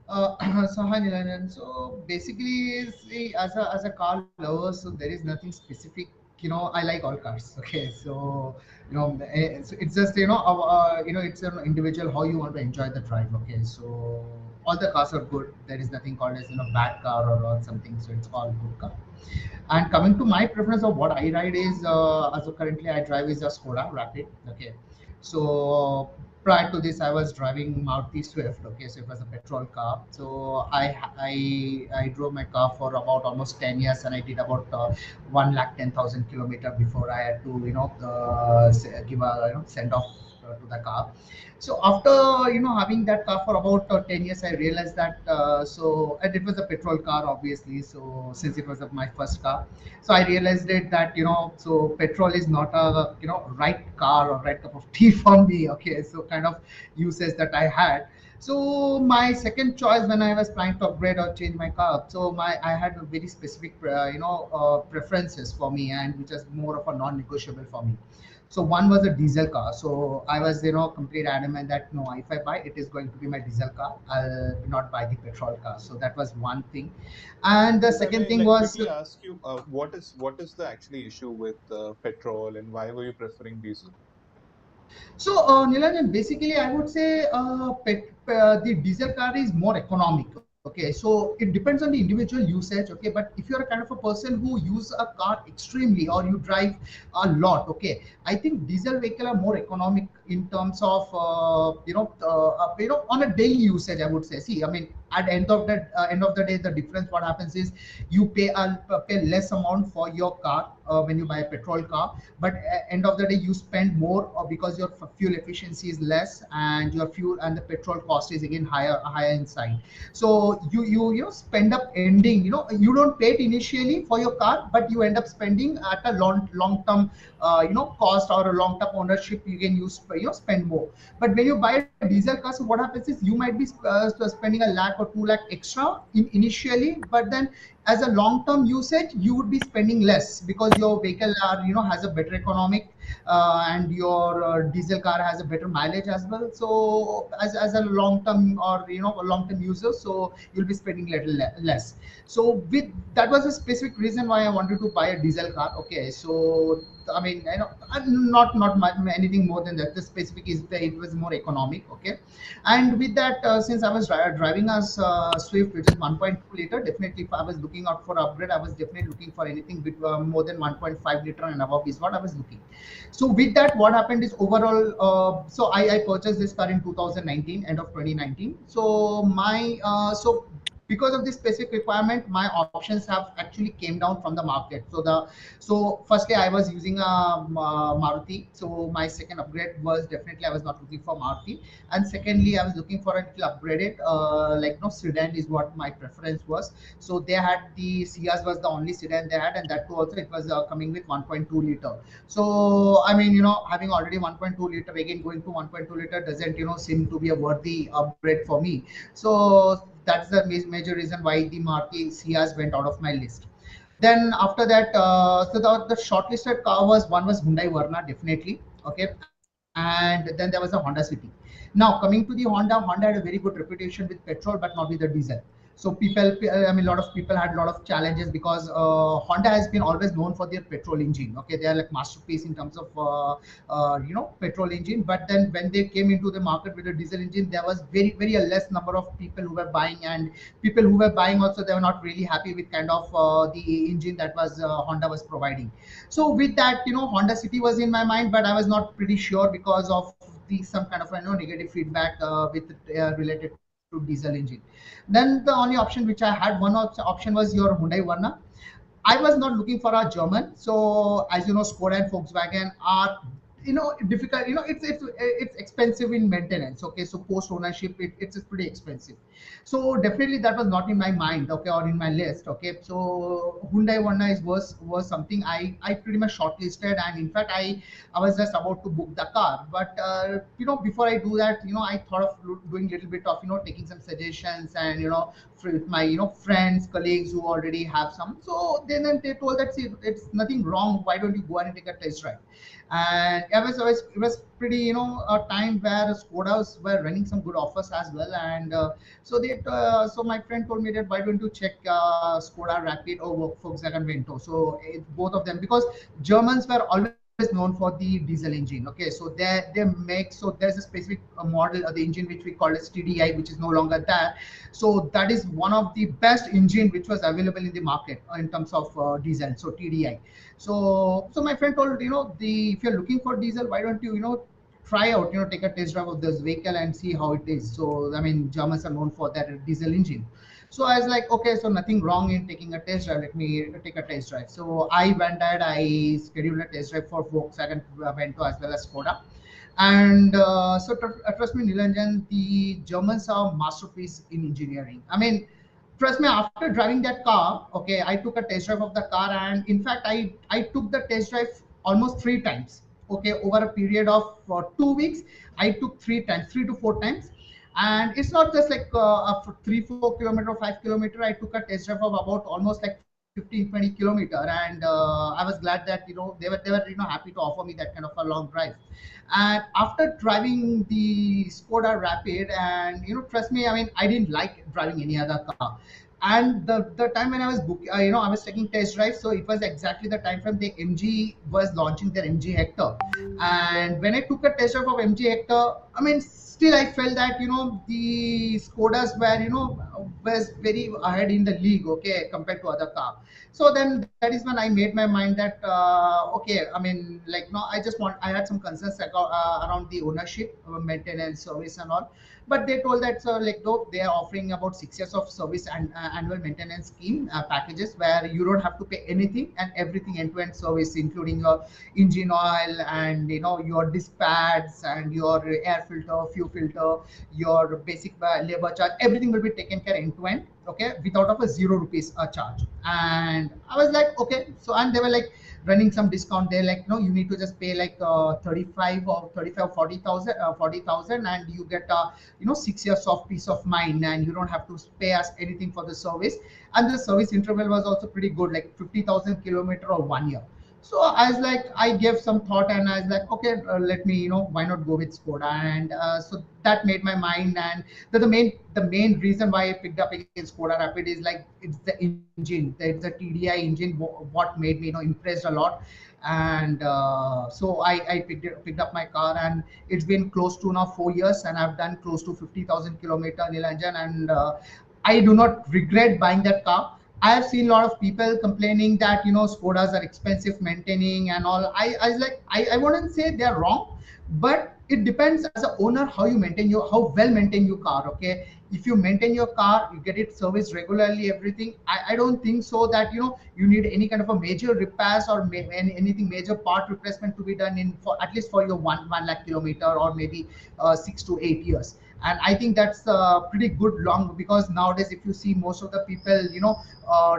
So hi Nilanjan. So basically, see, as a car lover, so there is nothing specific. I like all cars. Okay, so it's just it's an individual how you want to enjoy the drive. Okay, so all the cars are good. There is nothing called as bad car or something. So it's all good car. And coming to my preference of what I ride is, as of currently I drive is a Skoda Rapid. Okay, so prior to this I was driving Maruti Swift. Okay, so it was a petrol car. So I drove my car for about almost 10 years, and I did about 1,10,000 kilometer before I had to give a send off to the car. So after having that car for about 10 years, I realized that and it was a petrol car, obviously. So since it was my first car, so I realized it that so petrol is not a right car or right cup of tea for me. Okay, so kind of usage that I had. So my second choice when I was planning to upgrade or change my car, so I had a very specific preferences for me, and which is more of a non-negotiable for me. So one was a diesel car. So I was complete adamant that no, if I buy it is going to be my diesel car. I'll not buy the petrol car. So that was one thing, and the If I second may thing like was. quickly ask you, what is the actually issue with petrol and why were you preferring diesel? So, Nilanjan, basically, I would say the diesel car is more economic. Okay, so it depends on the individual usage. Okay, but if you're a kind of a person who use a car extremely or you drive a lot, okay, I think diesel vehicle are more economic in terms of on a daily usage. I would say. See, I mean, at the end of the day, the difference what happens is you pay less amount for your car when you buy a petrol car, but at end of the day you spend more because your fuel efficiency is less, and your fuel and the petrol cost is again higher inside. So you spend up ending, you don't pay it initially for your car, but you end up spending at a long term cost or a long term ownership. You can use spend more. But when you buy a diesel car, so what happens is you might be spending a lakh or 2 lakh extra initially, but then as a long term usage you would be spending less because your vehicle has a better economic, and your diesel car has a better mileage as well. So as a long term, or a long term user, so you'll be spending little less. So with that was a specific reason why I wanted to buy a diesel car. Okay, so I mean, not much, anything more than that. The specific is that it was more economic. Okay, and with that, since I was driving as Swift, which is 1.2 liter, definitely if I was looking out for upgrade, I was definitely looking for anything with more than 1.5 liter and above is what I was looking. So with that, what happened is overall, so I purchased this car in 2019, end of 2019. So my because of this specific requirement, my options have actually came down from the market. So firstly, I was using a Maruti. So my second upgrade was definitely I was not looking for Maruti, and secondly, I was looking for a little upgraded, like no sedan is what my preference was. So they had the Ciaz was the only sedan they had, and that too also it was coming with 1.2 liter. So I mean, having already 1.2 liter, again going to 1.2 liter doesn't seem to be a worthy upgrade for me. So that's the major reason why the Maruti Ciaz went out of my list. Then after that, so the shortlisted car was Hyundai Verna, definitely. Okay, and then there was a Honda City. Now coming to the Honda had a very good reputation with petrol, but not with the diesel. So I mean, a lot of people had a lot of challenges because Honda has been always known for their petrol engine. Okay, they are like masterpiece in terms of petrol engine. But then when they came into the market with a diesel engine, there was very a less number of people who were buying, and people who were buying also they were not really happy with kind of the engine that was Honda was providing. So with that, Honda City was in my mind, but I was not pretty sure because of the some kind of negative feedback with related to diesel engine. Then the only option which I had, option was your Hyundai Verna. I was not looking for a German. So as you know, Skoda and Volkswagen are difficult. It's expensive in maintenance. Okay, so post ownership it's pretty expensive. So definitely that was not in my mind. Okay, or in my list. Okay, so Hyundai Verna was something I pretty much shortlisted, and in fact I was just about to book the car. But before I do that, I thought of doing a little bit of taking some suggestions, and with my friends, colleagues who already have some. So then they told that, see, it's nothing wrong, why don't you go and take a test drive. And it was pretty a time where Skodas were running some good offers as well. And so my friend told me that, why don't you check Skoda Rapid or Volkswagen Vento. So both of them, because Germans were always known for the diesel engine. Okay, so they make, so there's a specific model of the engine which we call as TDI, which is no longer there. So that is one of the best engine which was available in the market in terms of diesel. So TDI. So my friend told, the if you're looking for diesel, why don't you try out, take a test drive of this vehicle and see how it is. So I mean, Germans are known for that diesel engine. So I was like, okay, so nothing wrong in taking a test drive. Let me take a test drive. So I went ahead, I scheduled a test drive for Volkswagen Vento as well as Skoda. And trust me, Nilanjan, the Germans are masterpiece in engineering. I mean, trust me, after driving that car, okay, I took a test drive of the car, and in fact, I took the test drive almost three times. Okay, over a period of 2 weeks, I took three to four times. And it's not just like a 3-4 kilometer or 5 kilometer. I took a test drive of about almost like 15-20 kilometer, and I was glad that they were happy to offer me that kind of a long drive. And after driving the Skoda Rapid, and trust me, I mean, I didn't like driving any other car. And the time when I was I was taking test drive, so it was exactly the time frame the MG was launching their MG Hector. And when I took a test drive of MG Hector, I mean, still I felt that the Skodas were was very ahead in the league, okay, compared to other car. So then that is when I made my mind that okay, I mean, like, no, I had some concerns around the ownership, maintenance, service and all. But they told that, so like, though they are offering about 6 years of service and annual maintenance scheme packages, where you don't have to pay anything, and everything end-to-end service, including your engine oil, and your disc pads, and your air filter, fuel filter, your basic labor charge, everything will be taken care end-to-end, okay, without of a 0 rupees charge. And I was like, okay. So, and they were like running some discount. They're like, no, you need to just pay like 40,000, and you get 6 years of peace of mind, and you don't have to pay us anything for the service. And the service interval was also pretty good, like 50,000 kilometer or 1 year. So I was like, I gave some thought, and I was like, okay, let me, why not go with Skoda? And so that made my mind. And the main reason why I picked up against Skoda Rapid is like it's the engine. It's a TDI engine. What made me, impressed a lot. And so I picked up my car, and it's been close to now 4 years, and I've done close to 50,000 kilometer Nilanjan, and I do not regret buying that car. I have seen a lot of people complaining that Skodas are expensive maintaining and all. I was like, I wouldn't say they're wrong, but it depends as a owner how you maintain your how well maintain your car. Okay, if you maintain your car, you get it serviced regularly, everything. I don't think so that you need any kind of a major repairs or anything major part replacement to be done in for at least for your one lakh kilometer, or maybe 6 to 8 years. And I think that's pretty good long, because nowadays if you see most of the people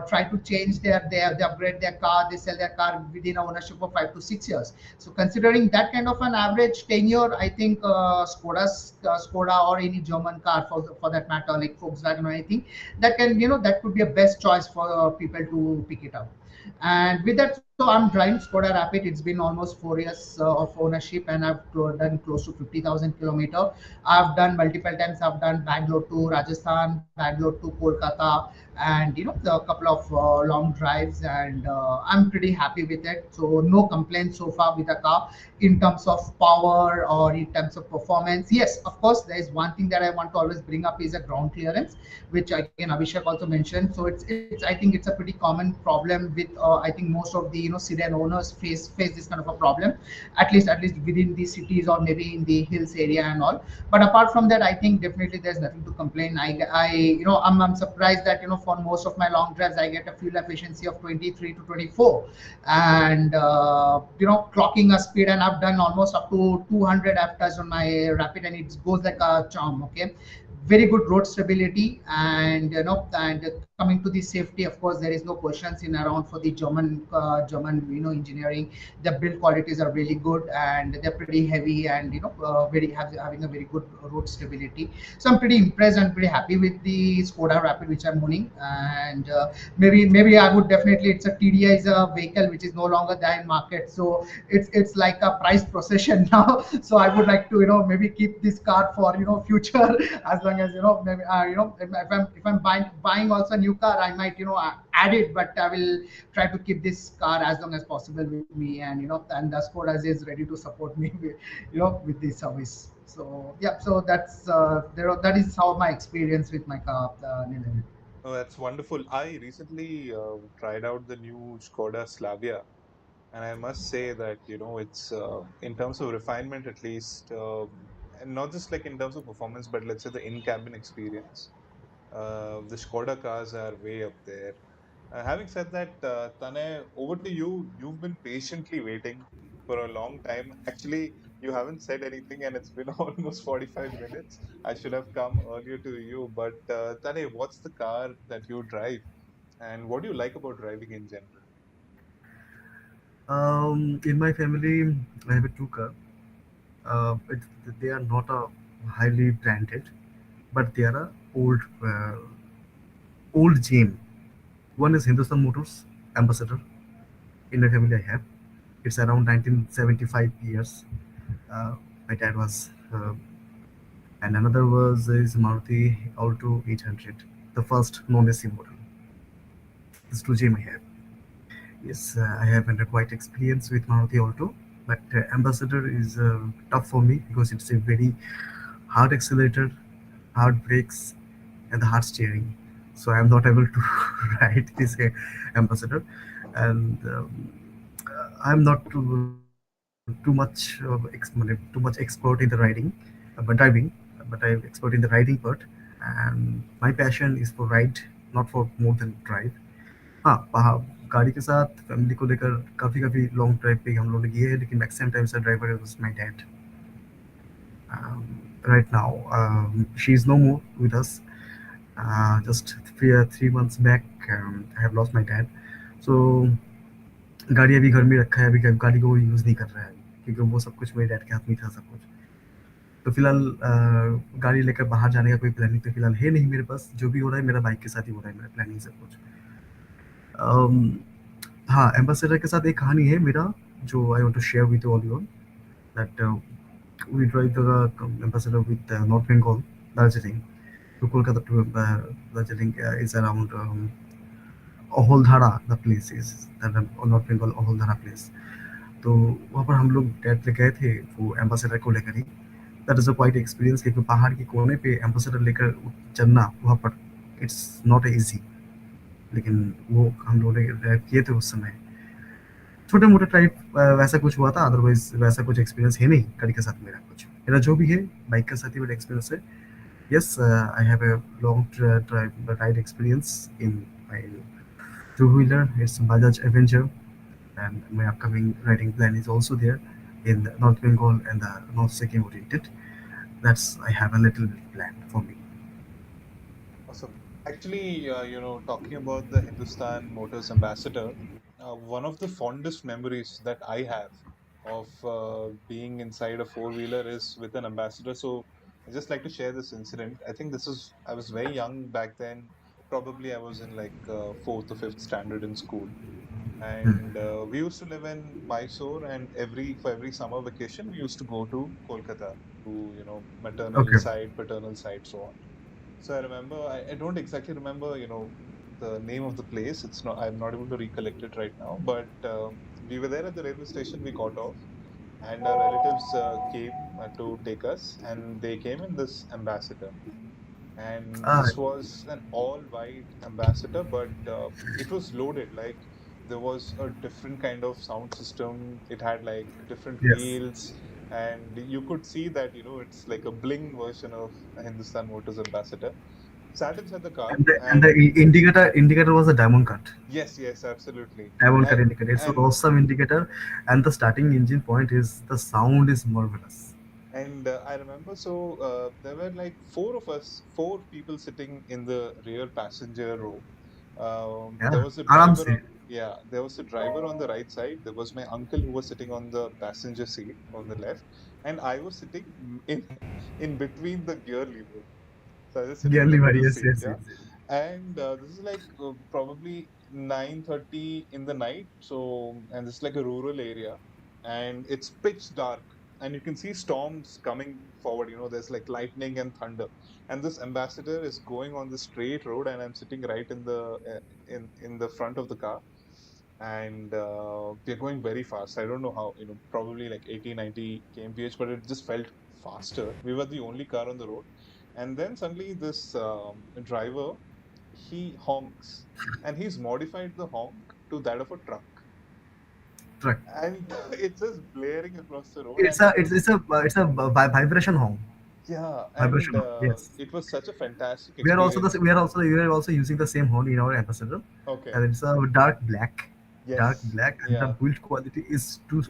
try to change they upgrade their car, they sell their car within a ownership of 5 to 6 years. So considering that kind of an average tenure, I think Skoda or any German car for that matter, like Volkswagen or anything, that could be a best choice for people to pick it up. And with that, so I'm driving Skoda Rapid. It's been almost 4 years of ownership, and I've done close to 50,000 kilometer. I've done multiple times. I've done Bangalore to Rajasthan, Bangalore to Kolkata, and a couple of long drives, and I'm pretty happy with it. So no complaints so far with the car in terms of power or in terms of performance. Yes, of course, there is one thing that I want to always bring up is a ground clearance, which again Abhishek also mentioned. So it's I think it's a pretty common problem with I think most of the sedan owners face this kind of a problem, at least within the cities or maybe in the hills area and all. But apart from that, I think definitely there's nothing to complain. I'm surprised that for most of my long drives I get a fuel efficiency of 23 to 24, and clocking a speed, and I've done almost up to 200 afters on my Rapid, and it goes like a charm. Okay, very good road stability, and coming to the safety, of course there is no questions in around for the German engineering. The build qualities are really good, and they're pretty heavy, and having a very good road stability. So I'm pretty impressed and pretty happy with the Skoda Rapid which I'm owning. And maybe I would definitely, it's a TDI is a vehicle which is no longer there in market, so it's like a price procession now. So I would like to maybe keep this car for future as long as maybe if I'm buying also a new car, I might add it, but I will try to keep this car as long as possible with me. And and the Skoda is ready to support me with, with this service. So yeah, so that is how my experience with my car, Nilan. Oh, that's wonderful. I recently tried out the new Skoda Slavia, and I must say that it's in terms of refinement at least, and not just like in terms of performance, but let's say the in-cabin experience. The Skoda cars are way up there. Having said that, Tane, over to you. You've been patiently waiting for a long time. Actually, you haven't said anything, and it's been almost 45 minutes. I should have come earlier to you. But Tane, what's the car that you drive, and what do you like about driving in general? In my family, I have a two car. It, they are not a highly branded, but they are a old gem. One is Hindustan Motors Ambassador. In my family, I have. It's around 1975 years. Uh, my dad was, and another was is Maruti Alto 800, the first non-AC model. These two gem I have. Yes, I have had a quite experience with Maruti Alto, but Ambassador is tough for me because it's a very hard accelerator, hard brakes, and the hard steering. So I'm not able to ride this Ambassador, and I'm not too much too much expert in the riding, but driving. But I'm expert in the riding part, and my passion is for ride, not for more than drive. हाँ पहा गाड़ी के साथ family को लेकर काफ़ी काफ़ी long drive पे हम लोग ने किए हैं लेकिन मैक्सिमम टाइम से driver was my dad right now she is no more with us just 3 months back I have lost my dad so गाड़ी अभी घर में रखा है अभी गाड़ी को यूज़ नहीं कर रहा है क्योंकि वो सब कुछ मेरे डैड के हाथ में था सब कुछ तो फिलहाल गाड़ी लेकर बाहर जाने का कोई प्लानिंग तो फिलहाल है नहीं मेरे पास जो भी हो रहा है मेरा बाइक के साथ ही हो रहा है मेरा प्लानिंग सब कुछ हाँ, एम्बेसडर के साथ एक कहानी है मेरा, जो I want to share with all you, that we drive the ambassador with North Bengal, Darjeeling, to Kolkata to Darjeeling is around Aholdhara, the place is that North Bengal Aholdhara place. तो वहाँ पर हम लोग directly गए थे वो ambassador को लेकर ही। That is a quite experience, क्योंकि पहाड़ के कोने पे एम्बेसडर लेकर चलना वहाँ पर इट्स नॉट इजी। लेकिन वो हम लोग ने ड्राइव किए थे उस समय। छोटे मोटे टाइप वैसा कुछ हुआ था, अदरवाइज वैसा कुछ एक्सपीरियंस है नहीं गाड़ी के साथ मेरा कुछ। मेरा जो भी है बाइक के साथ ही मेरा एक्सपीरियंस है। Yes, I have a long drive ride experience in my two-wheeler. It's Bajaj Avenger, and my upcoming riding plan is also there in the North Bengal and the North Sikkim oriented. That's I have a little bit plan for me. Awesome. Actually, talking about the Hindustan Motors Ambassador, one of the fondest memories that I have of being inside a four-wheeler is with an ambassador. So I just like to share this incident. I think I was very young back then. Probably I was in like fourth or fifth standard in school. Hmm. And we used to live in Mysore, and for every summer vacation, we used to go to Kolkata to, maternal Okay. side, paternal side, so on. So I remember, I don't exactly remember, the name of the place. I'm not able to recollect it right now, but we were there at the railway station. We got off, and our relatives came to take us, and they came in this ambassador. And Ah, this was an all white ambassador, but it was loaded. Like there was a different kind of sound system. It had like different yes. wheels, and you could see that, it's like a bling version of a Hindustan Motors ambassador. Sat inside the car, And the and indicator was a diamond cut. yes, yes, absolutely. Diamond cut And, indicator. It's an and awesome indicator, and the starting engine point is the sound is marvelous. And I remember, so there were like four people sitting in the rear passenger row. There Yeah, was a आराम driver से. on, yeah, there was a driver on the right side. There was my uncle who was sitting on the passenger seat on the left, and I was sitting in in between the gear lever. So I was sitting in the Yearly middle yes, seat, yes, yeah. yes. And this is like probably 9:30 in the night. So, and this is like a rural area, and it's pitch dark, and you can see storms coming forward. There's like lightning and thunder, and this ambassador is going on the straight road, and I'm sitting right in the front of the car, and we're going very fast. I don't know how, probably like 80, 90 kmph, but it just felt faster. We were the only car on the road, and then suddenly this driver, he honks, and he's modified the honk to that of a truck, Truck. and it's just blaring across the road, It's and a it it's was, it's a it's a vibration home. yeah, and Vibration home. Yes. it was such a fantastic We are also the experience. we are also using the same horn in our ambassador, Okay. and it's a dark Yes. black, and the Yeah. build quality is too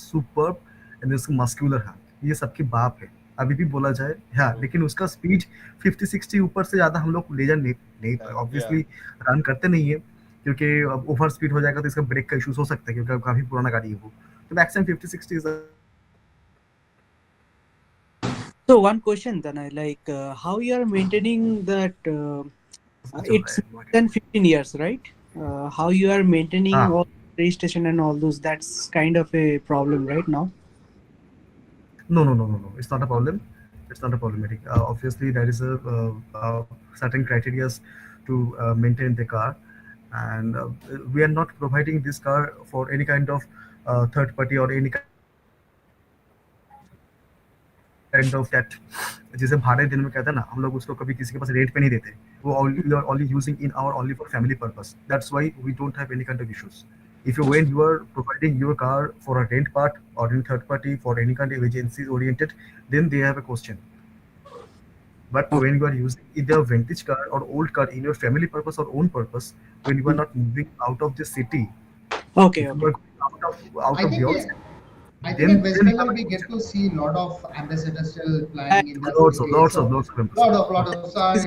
superb, and इसका muscular है, ये सबकी बाप है अभी भी बोला जाए। हाँ, True. लेकिन उसका स्पीड 50-60 ऊपर से ज्यादा हम लोग ले जा नहीं Yeah. ऑब्वियसली रन करते नहीं है, क्योंकि अब ओवर स्पीड हो जाएगा तो इसका ब्रेक का इश्यूज हो सकता है, क्योंकि अब काफी पुराना गाड़ी है वो। तो maximum 50-60 is So one question then, I like how you are maintaining that. चल रहा It's है more than 15 years, right? How you are maintaining हाँ. all registration and all those, that's kind of a problem right now. No, no, no, no, no. It's not a problem. It's not a problematic. Obviously, there is a certain criteria to maintain the car, and we are not providing this car for any kind of third party or any kind of that जिसे भाड़े दिन में कहते हैं ना, हम लोग उसको कभी किसी के पास रेंट पे नहीं देते। वो only using in our only for family purpose. That's why we don't have any kind of issues. If when you are providing your car for a rent part or in third party for any kind of agencies oriented, then they have a question. But Okay. when you are using either vintage car or old car in your family purpose or own purpose, when you are not moving out of the city, Okay, if you okay. are going out I of think your it, city, I think in West then you have Bengal a we get question. to see a lot of ambassadors still I planning in the Lots of city. lots of So lots of ambassadors. lot of so is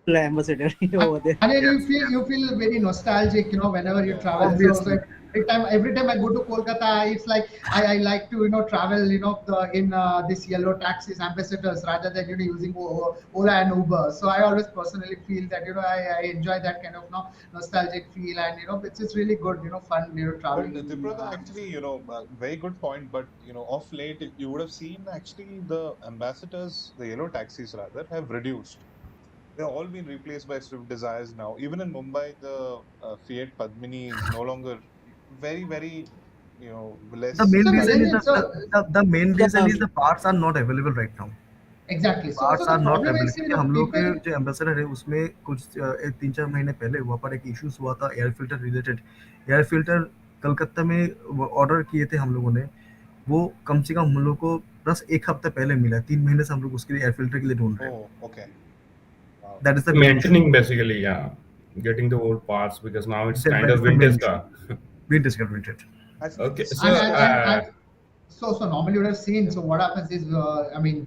ambassador over there. and then Yes, you feel very nostalgic, whenever you yes. travel. So it's Obviously, like Every time I go to Kolkata, it's like I like to travel in this yellow taxis ambassadors rather than using Ola and Uber. So I always personally feel that I enjoy that kind of nostalgic feel, and it's really good, fun, But traveling in. Triprata, actually, very good point. But off late, you would have seen actually the ambassadors, the yellow taxis rather, have reduced. They've all been replaced by Swift Desires now. Even in Mumbai, the Fiat Padmini is no longer very, very, The less main So reason is valuable. Nilanjan, the main reason is The the parts are not available right now. exactly. So parts the are not problem available is, क्योंकि हम लोग के people. जो ambassador है उसमें कुछ 3-4 महीने पहले वहाँ पर एक इश्यूज हुआ था air filter related. Air filter Calcutta में ऑर्डर किए थे हम लोगों ने, वो कम से कम हम लोग को बस 1 हफ्ते पहले मिला। 3 महीने से हम लोग उसके लिए एयर फिल्टर के लिए ढूँढ रहे हैं। Oh, okay. Wow. That is the main issue. Maintaining basically, yeah, getting the old parts because now it's kind that of is the main vintage issue. car. Vintage converted. Actually, Okay, this so And this and and, question. and so normally you would have seen. Yeah. So what happens is, I mean,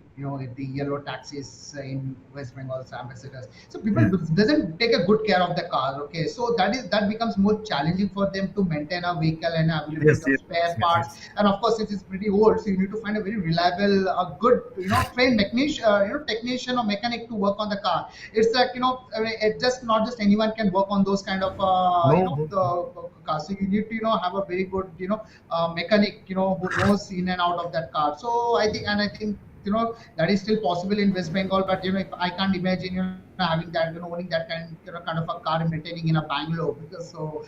the yellow taxis in West Bengal's ambassadors. So people hmm. doesn't take a good care of the car. Okay, so that becomes more challenging for them to maintain a vehicle and yes, availability of yes, spare yes, parts. Yes. And of course, it is pretty old, so you need to find a very reliable, a good, trained technician, technician or mechanic to work on the car. It's like I mean, it just not just anyone can work on those kind of no, no, the cars. So you need to have a very good mechanic who knows in and out of that car. So I think that is still possible in West Bengal, but if I can't imagine having that owning that kind of a car and maintaining in a Bangalore, because so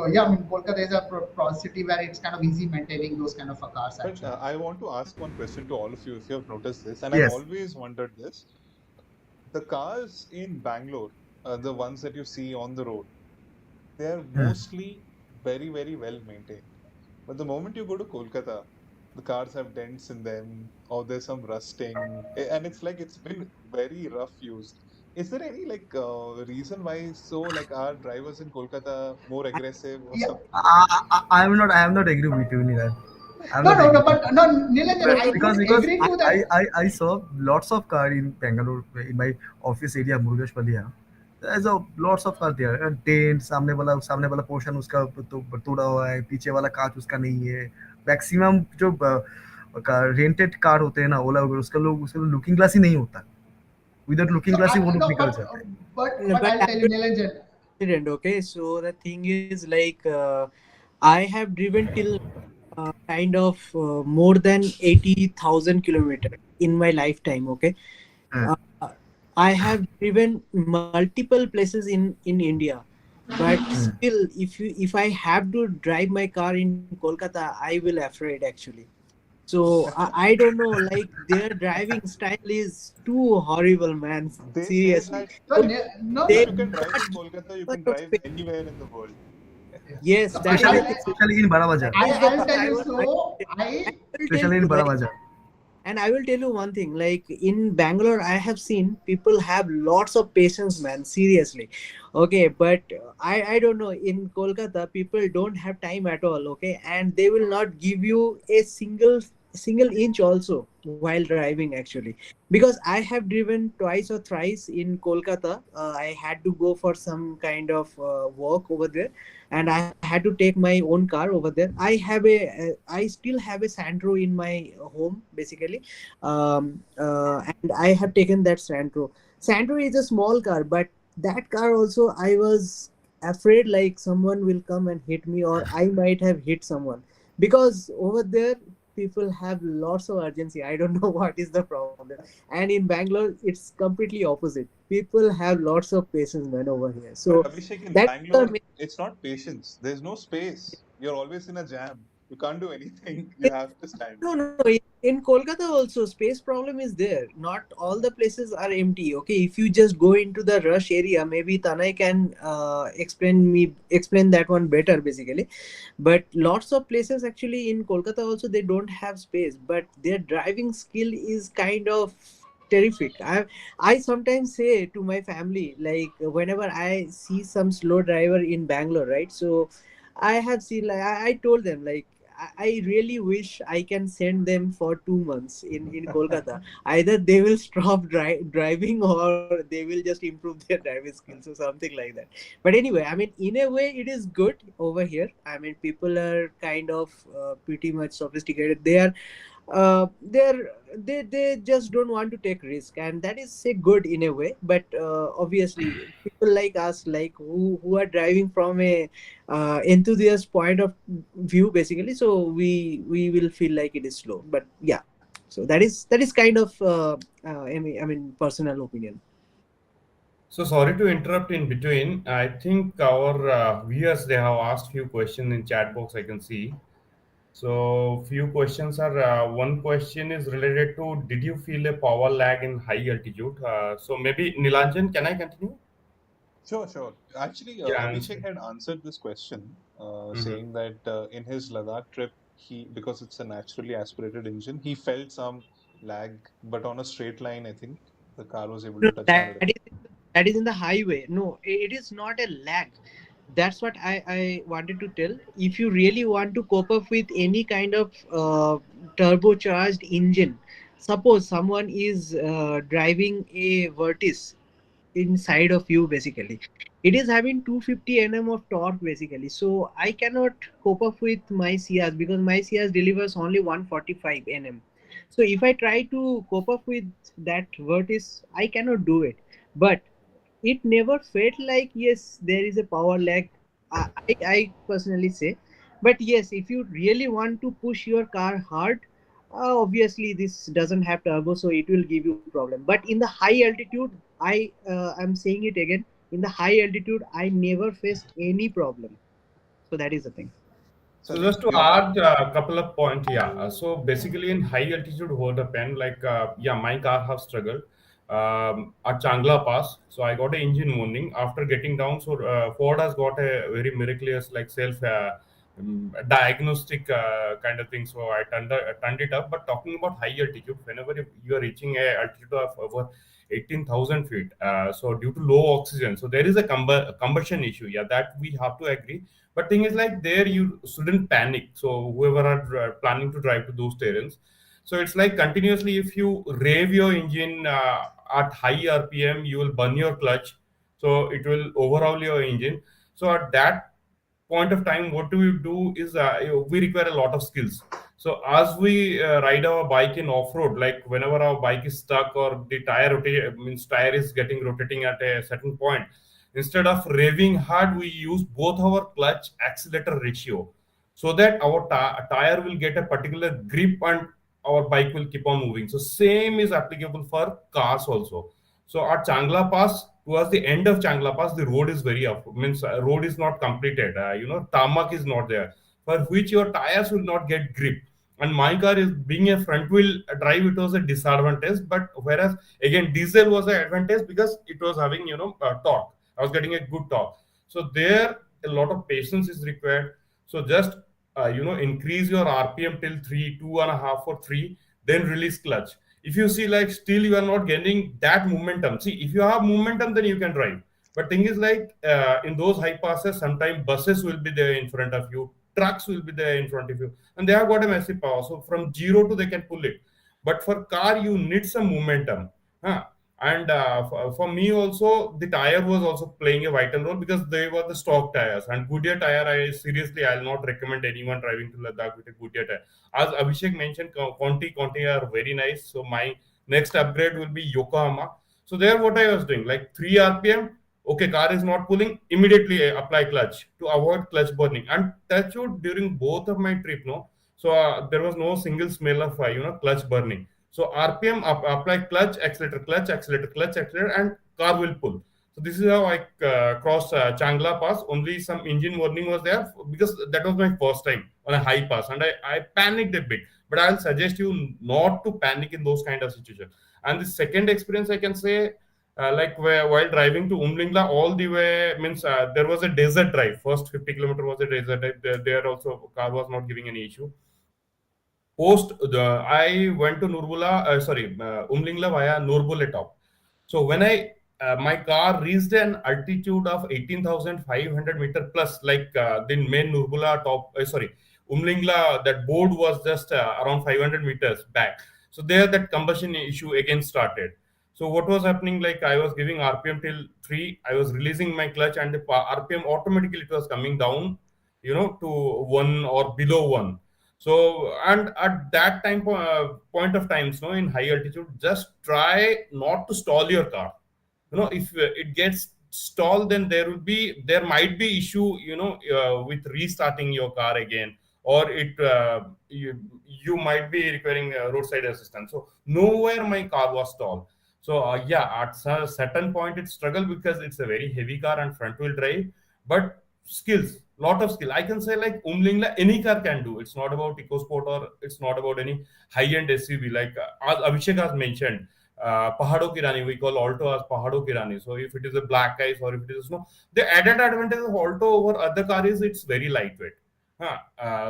yeah, I mean Kolkata is a city where it's kind of easy maintaining those kind of a cars But actually. I want to ask one question to all of you, if you have noticed this, and I've yes. always wondered this. The cars in Bangalore, the ones that you see on the road, they're hmm. mostly very, very well maintained. But the moment you go to Kolkata, the cars have dents in them, or there's some rusting, and it's like it's been very rough used. Is there any reason why so like our drivers in Kolkata more aggressive or Yeah. something? I am not agree with you, Niraj. I am No, not no, agree no, with but you. no, Nilanjan, I don't Because agree I, to that. I saw lots of car in Bangalore in my office area Murugash. There's a lots of car there and dent सामने वाला portion उसका तो टूटा हुआ है, पीछे वाला कांच उसका नहीं है। मैक्सिमम जो रेंटेड कार होते हैं ना ओला वगैरह उसका लुकिंग ग्लास ही नहीं होता। Without looking So glass he I वो लोग no, निकल जाते हैं। but but I'll I tell you, will Nilanjan. accident. Okay, so the thing is like I have driven till kind of more than 80,000 kilometers in my lifetime. Okay, हाँ, uh, I have driven multiple places in India, but हाँ। still, if I have to drive my car in Kolkata, I will afraid actually. So I don't know, like their driving style is too horrible, man. They say Seriously, that So no, they if you no. can do drive not in give Kolkata, you much can of drive space. anywhere in the world. Yes, So that is the specially thing. Specially in बड़ा That बाजार, is the I'll thing tell you. So I I will tell specially in you बड़ा like, बाजार। and I will tell you one thing. Like in Bangalore, I have seen people have lots of patience, man. Seriously, okay. But I don't know. In Kolkata, people don't have time at all. Okay, and they will not give you a single inch also while driving actually, because I have driven twice or thrice in Kolkata. I had to go for some kind of work over there, and I had to take my own car over there. I still have a Sandro in my home basically, and I have taken that Sandro. Sandro is a small car, but that car also I was afraid like someone will come and hit me, or I might have hit someone, because over there people have lots of urgency. I don't know what is the problem, and in Bangalore it's completely opposite. People have lots of patience, man, over here. But So Abhishek, in that's the Bangalore, main. it's not patience. There's no space. You're always in a jam. You can't do anything. You have to stand. No, no. In Kolkata also, space problem is there. Not all the places are empty. Okay, if you just go into the rush area, maybe Tanay can explain that one better basically. But lots of places actually in Kolkata also they don't have space, but their driving skill is kind of terrific. I sometimes say to my family, like whenever I see some slow driver in Bangalore, right? So I have seen like I told them like I really wish I can send them for 2 months in Kolkata. Either they will stop driving, or they will just improve their driving skills or something like that. But anyway, I mean, in a way, it is good over here. I mean, people are kind of pretty much sophisticated. They just don't want to take risk, and that is say good in a way. But obviously people like us, like who are driving from a enthusiast point of view basically, so we will feel like it is slow. But yeah, so that is kind of I mean personal opinion. So sorry to interrupt in between. I think our viewers, they have asked few questions in chat box. I can see. So few questions are. One question is related to: did you feel a power lag in high altitude? So maybe Nilanjan, can I continue? Sure, sure. Actually, Yeah. Abhishek had answered this question, Mhm. saying that in his Ladakh trip, because it's a naturally aspirated engine, he felt some lag, but on a straight line, I think the car was able No, to touch 100. that is in the highway. No, it is not a lag. That's what I wanted to tell. If you really want to cope up with any kind of turbocharged engine, suppose someone is driving a Vertis inside of you basically, it is having 250 nm of torque basically, so I cannot cope up with my Ciaz because my Ciaz delivers only 145 nm. So if I try to cope up with that Vertis, I cannot do it. But it never felt like yes there is a power lag. I personally say. But yes, if you really want to push your car hard, obviously this doesn't have turbo, so it will give you problem. But in the high altitude, I'm saying it again, in the high altitude I never faced any problem. So that is the thing. So I So think just to you're not. add a couple of points, yeah. So basically, in high altitude hold up pen, like yeah, my car have struggled at Changla Pass. So I got an engine warning after getting down. So Ford has got a very miraculous like self diagnostic kind of thing. So I turned it up. But talking about high altitude, whenever you are reaching a altitude of over 18,000 feet, so due to low oxygen, so there is a combustion issue. Yeah, that we have to agree, but thing is like there you shouldn't panic. So whoever are planning to drive to those terrains, so it's like continuously if you rave your engine at high RPM, you will burn your clutch. So it will overhaul your engine. So at that point of time, what do we do is we require a lot of skills. So as we ride our bike in off-road, like whenever our bike is stuck or the tire means tire is getting rotating at a certain point, instead of revving hard, we use both our clutch accelerator ratio, so that our tire will get a particular grip and our bike will keep on moving. So same is applicable for cars also. So at Changla Pass, towards the end of Changla Pass, the road is very up. Means road is not completed. Tarmac is not there, for which your tires will not get grip. And my car is being a front wheel drive, it was a disadvantage. But whereas again, diesel was an advantage because it was having torque. I was getting a good torque. So there, a lot of patience is required. So just increase your RPM till 2.5 or 3, then release clutch. If you see like still you are not getting that momentum, see if you have momentum then you can drive. But thing is like in those high passes, sometimes buses will be there in front of you, trucks will be there in front of you, and they have got a massive power. So from zero to they can pull it. But for car, you need some momentum. Huh? And for me also, the tire was also playing a vital role because they were the stock tires. And Goodyear tire, I'll not recommend anyone driving to Ladakh with a Goodyear tire. As Abhishek mentioned, Conti are very nice. So my next upgrade will be Yokohama. So there, what I was doing, like 3 RPM. Okay, car is not pulling. Immediately apply clutch to avoid clutch burning. And touch wood during both of my trip, no. So there was no single smell of clutch burning. So RPM apply clutch, accelerator, clutch, accelerator, clutch, accelerator, and car will pull. So this is how I crossed Changla Pass. Only some engine warning was there because that was my first time on a high pass, and I panicked a bit. But I'll suggest you not to panic in those kind of situations. And the second experience I can say, like while driving to Umlingla, all the way means there was a desert drive. First 50 kilometer was a desert drive. There also car was not giving any issue. Post the I went to Umlingla via Nurbule top. So when I my car reached an altitude of 18,500 meter plus, like the main Nurbula top, Umlingla, that board was just around 500 meters back. So there, that combustion issue again started. So what was happening? Like I was giving RPM till 3, I was releasing my clutch, and the RPM automatically it was coming down, to 1 or below 1. So, and at that point of times, in high altitude, just try not to stall your car. If it gets stalled, then there might be issue, with restarting your car again, or you might be requiring roadside assistance. So nowhere my car was stalled. So yeah, at a certain point it struggled because it's a very heavy car and front wheel drive. But skills, lot of skill, I can say, like Umlingla any car can do. It's not about EcoSport, or it's not about any high end SUV, like as Abhishek has mentioned. Pahado ki Rani, we call Alto as Pahado ki Rani. So if it is a black ice or if it is snow, the added advantage of Alto over other car is it's very lightweight.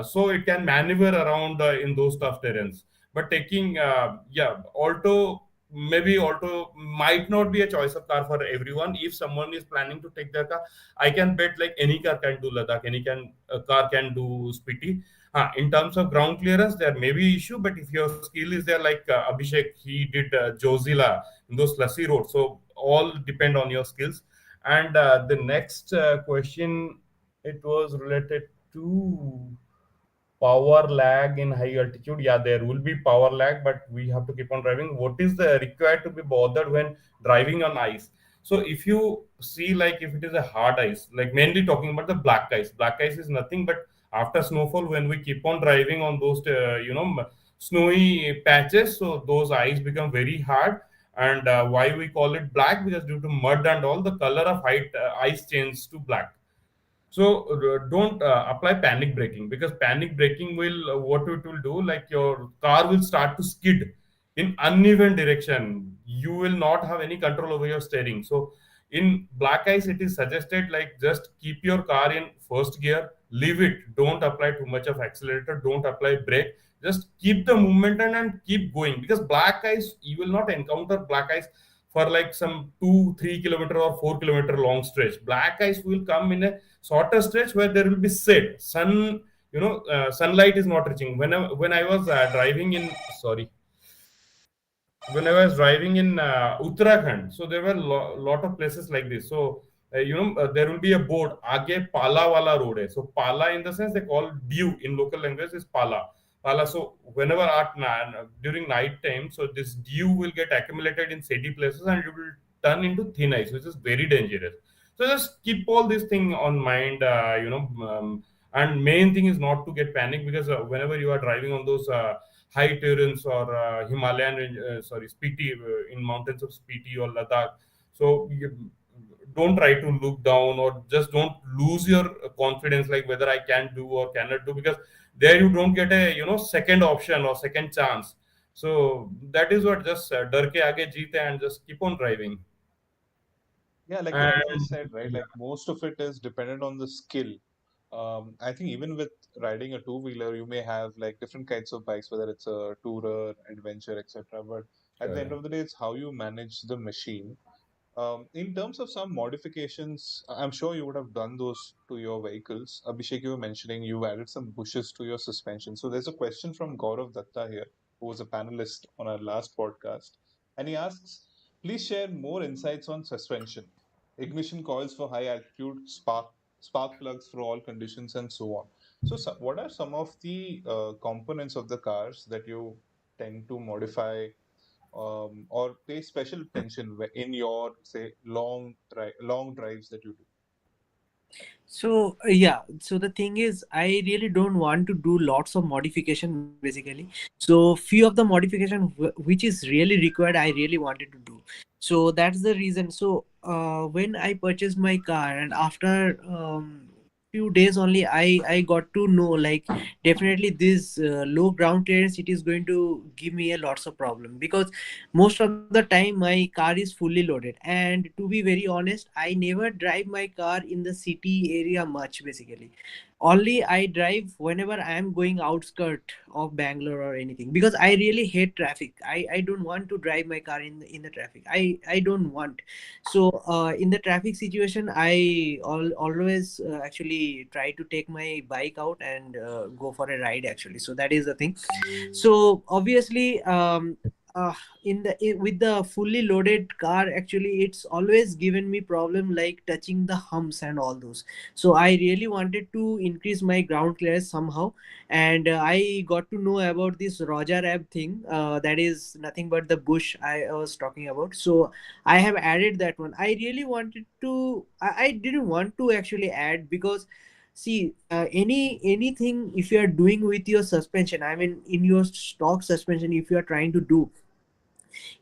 So it can maneuver around in those tough terrains. But taking, Alto might not be a choice of car for everyone. If someone is planning to take their car, I can bet like any car can do Ladakh, car can do Spiti. In terms of ground clearance, there may be issue, but if your skill is there, like Abhishek, he did Jozila in those slushy roads. So all depend on your skills. And the next question, it was related to power lag in high altitude. Yeah, there will be power lag, but we have to keep on driving. What is the required to be bothered when driving on ice? So if you see, like if it is a hard ice, like mainly talking about the black ice is nothing but after snowfall, when we keep on driving on those snowy patches, so those ice become very hard. And why we call it black? Because due to mud and all, the color of ice changes to black. So don't apply panic braking, because panic braking will what it will do, like your car will start to skid in uneven direction. You will not have any control over your steering. So in black ice, it is suggested like just keep your car in first gear, leave it. Don't apply too much of accelerator. Don't apply brake. Just keep the movement and keep going, because black ice, you will not encounter black ice for like some 2 3 kilometer or 4 kilometer long stretch. Black ice will come in a shorter stretch where there will be shade, sunlight is not reaching. When I was driving in, sorry, when I was driving in Uttarakhand, so there were lot of places like this. So there will be a board. Aage Pala wala road hai. So Pala, in the sense they call dew in local language, is Pala. Pala. So whenever during night time, so this dew will get accumulated in shady places and it will turn into thin ice, which is very dangerous. So just keep all these thing on mind. And main thing is not to get panic, because whenever you are driving on those high terrains or Spiti, in mountains of Spiti or Ladakh. So you don't try to look down, or just don't lose your confidence, like whether I can do or cannot do, because there you don't get a second option or second chance. So that is what, just dar ke aage jeete, and just keep on driving. Yeah, like you rightly And said, right? yeah, Like most of it is dependent on the skill. I think even with riding a two-wheeler, you may have like different kinds of bikes, whether it's a tourer, adventure, etc. But at the end sure, of the day, it's how you manage the machine. In terms of some modifications, I'm sure you would have done those to your vehicles. Abhishek, you were mentioning you added some bushes to your suspension. So there's a question from Gaurav Datta here, who was a panelist on our last podcast. And he asks, please share more insights on suspension, ignition coils for high altitude, spark plugs for all conditions, and so on. So what are some of the components of the cars that you tend to modify or pay special attention in your say long drives that you do? So yeah, so the thing is, I really don't want to do lots of modification basically. So few of the modification which is really required, I really wanted to do. So that's the reason. So when I purchased my car, and after few days only, I got to know, like, definitely this low ground clearance, it is going to give me a lots of problem, because most of the time my car is fully loaded. And to be very honest, I never drive my car in the city area much basically. only I drive whenever I am going outskirt of Bangalore or anything, because I really hate traffic. I don't want to drive my car in the traffic. I don't want. So in the traffic situation, I always actually try to take my bike out and go for a ride actually. So that is the thing. So obviously uh, with the fully loaded car, actually it's always given me problem like touching the humps and all those. So I really wanted to increase my ground clearance somehow, and I got to know about this Roger app thing, that is nothing but the bush I was talking about. So I have added that one. I really wanted to, I didn't want to actually add, because see, anything if you are doing with your suspension, I mean in your stock suspension, if you are trying to do,